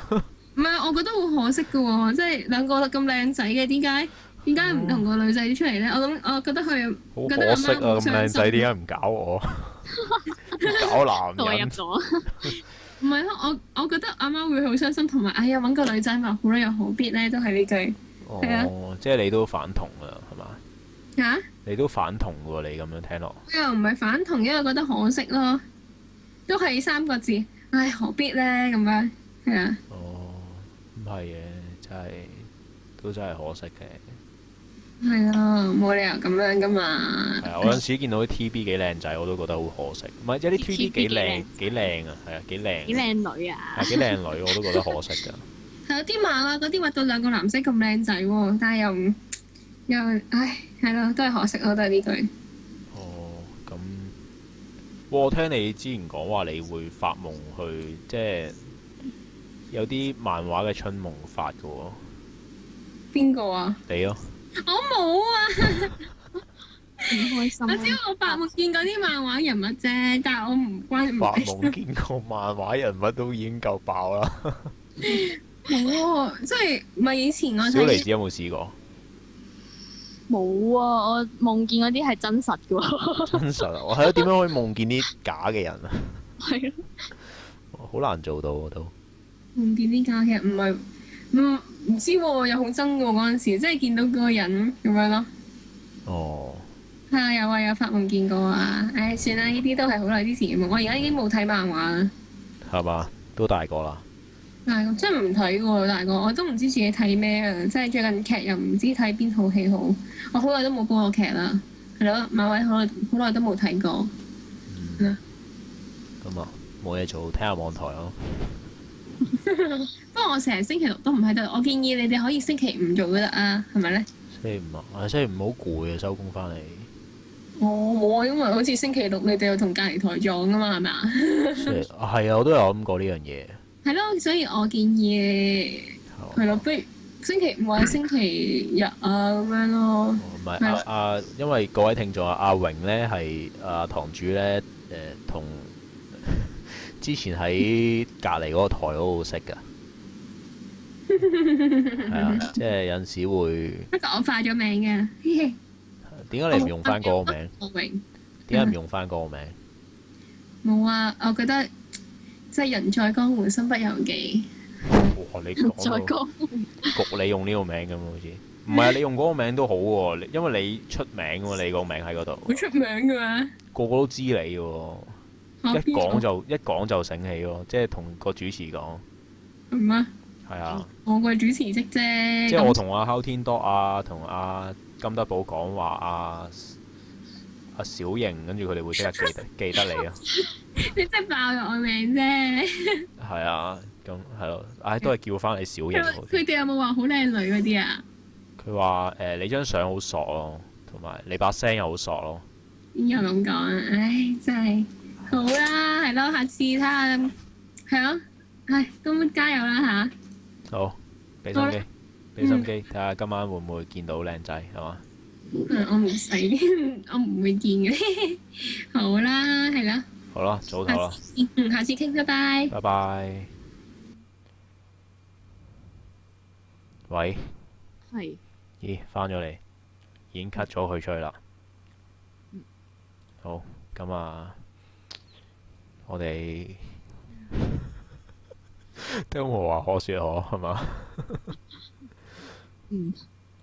唔係，我覺得好可惜嘅喎，即係兩個咁靚仔嘅，點解唔同個女仔出嚟咧？我覺得佢好可惜啊！咁靚仔點解唔搞我？搞男人。唔係咯，我覺得阿媽會好傷心，同埋哎呀揾個女仔咪好咯，又何必咧？都係呢句。哦，即係你都反同啦，係嘛？嚇？你都反同喎，你咁樣聽落。我又唔係反同，因為覺得可惜咯，都係3個字，唉，何必咧咁樣？係啊。哦，唔係嘅，都真係可惜嘅。係啊，冇理由咁樣噶嘛。係啊，我有陣時見到啲 TB 幾靚仔，我都覺得好可惜。唔係，即係啲 TB 幾靚啊，係啊，幾靚。幾靚女啊！係幾靚女，我都覺得可惜㗎。係有啲漫畫嗰啲畫到兩個男仔咁靚仔喎，但係又唉，係咯，都係可惜咯，都係呢句。哦，咁，我聽你之前講話，你會發夢去，即係有啲漫畫嘅春夢發㗎喎。邊個啊？你咯。我冇啊！唔開心。我知我發夢見過啲漫畫人物啫，但係我唔關。發夢見過漫畫人物都已經夠爆啦。哦，即係唔係以前我睇。小梨子有冇試過？冇啊！我夢見嗰啲係真實嘅喎。真實啊！我係咯，點樣可以夢見啲假嘅人啊？係咯。好難做到喎都。夢見啲假嘅唔係唔知喎，又好憎喎嗰陣時，即係見到嗰個人咁樣咯。哦，係啊，有啊，有發夢見過啊！唉，算啦，呢啲都係好耐之前嘅夢。我而家已經冇睇漫畫啦。係嘛？都大個啦。大個真係唔睇喎，大個我都唔知自己睇咩啊！即係最近劇又唔知睇邊套戲好。我好耐都冇播過劇啦，係咯，漫威好耐都冇睇過。咁啊，冇嘢做，聽下網台咯。不過我成日星期六都唔喺度，我建議你哋可以星期五做都得啊，係咪咧？星期五啊，星期五好攰啊，收工翻嚟。冇啊，因為好似星期六你哋又同隔離台撞啊嘛，係咪啊？係啊，我都有諗過呢樣嘢。係咯，所以我建議係咯，不如星期五或者星期日啊咁樣咯。唔係因為各位聽眾阿榮咧係堂主咧同之前喺隔離嗰個台嗰度識㗎。係啊，即係有陣時會。不過我化咗名嘅。點解你唔用翻嗰個名？點解唔用翻嗰個名？冇啊，我覺得即係人在江湖，身不由己。哇！你講在江湖焗你用呢個名咁好似。唔係啊，你用嗰個名都好喎，因為你出名喎，你個名喺嗰度。好出名㗎嘛？個個都知你喎，一講就醒起喎，即係同個主持講。係咩？係啊。我個主持職啫。即係我同阿哮天多同阿金德寶講話阿小瑩，跟住佢哋會即刻記得你啊！你真係爆咗我名啫！係啊，咁係咯，都係叫翻你小瑩。佢哋有冇話好靚女嗰啲啊？佢話你張相好索咯，同埋你把聲又好索咯。又咁講，唉，真係好啦，係咯，下次睇下，係咯，唉，咁加油啦吓！好，俾心機，俾心機，睇下今晚會唔會見到靚仔，係嘛？我唔使，我唔會見嘅。好啦，係啦。好啦，早唞啦。下次傾，拜拜。拜拜。喂。係。咦，翻咗嚟，已經 cut 咗佢出去啦。好，咁啊，我哋都冇話可説可，係嘛？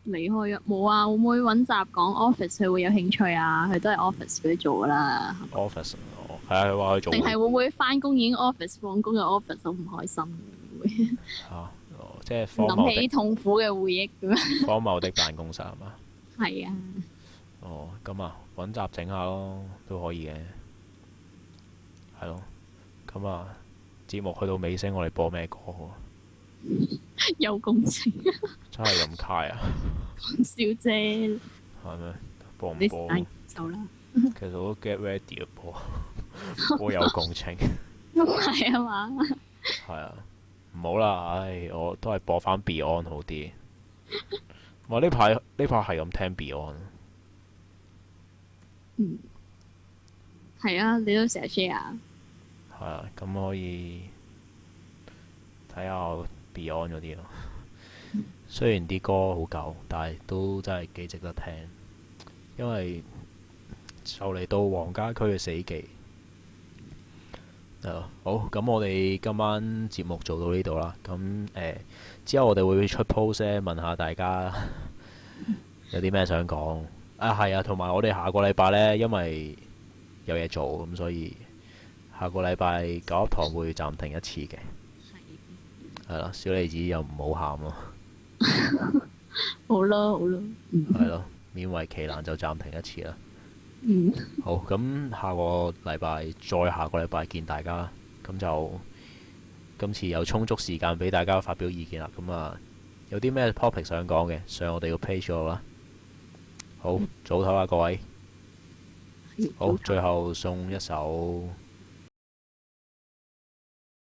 離開啊，冇啊，會唔會揾集講 office 佢會有興趣啊？佢都係 office 嗰啲做噶啦。office 係啊，佢話佢做。定係會唔會翻工已經 office， 放工嘅 office 好唔開心會？即係諗起痛苦嘅回憶咁樣。荒謬的辦公室係嘛？係啊。咁啊，揾集整下咯，都可以嘅。係咯，咁啊，節目去到尾聲，我哋播咩歌好？有工程。真係咁卡啊！講笑啫。係咩？播唔播？就啦。其實我都 get ready 播有共情。都係啊嘛。係啊，唔好啦，唉，我都係播翻 Beyond 好啲。我呢排係咁聽 Beyond。係啊，你都成日 share。係啊，咁可以睇下 Beyond 嗰啲咯。雖然啲歌好舊，但係都真係幾值得聽。因為就嚟到黃家駒嘅死忌。好，咁我哋今晚節目做到呢度啦。咁之後我哋會出 post 咧，問下大家有啲咩想講。係啊，同埋我哋下個禮拜呢，因為有嘢做，咁所以下個禮拜9up堂會暫停一次嘅。係啦，小李子又唔好喊咯。好啦，好啦。係咯，勉為其難就暫停一次啦。好，咁下個禮拜再下個禮拜見大家，咁就今次有充足時間俾大家發表意見啦。咁啊，有啲咩 topic 想講嘅，上我哋個 page 度啦。好，早唞啦各位。好，最後送一首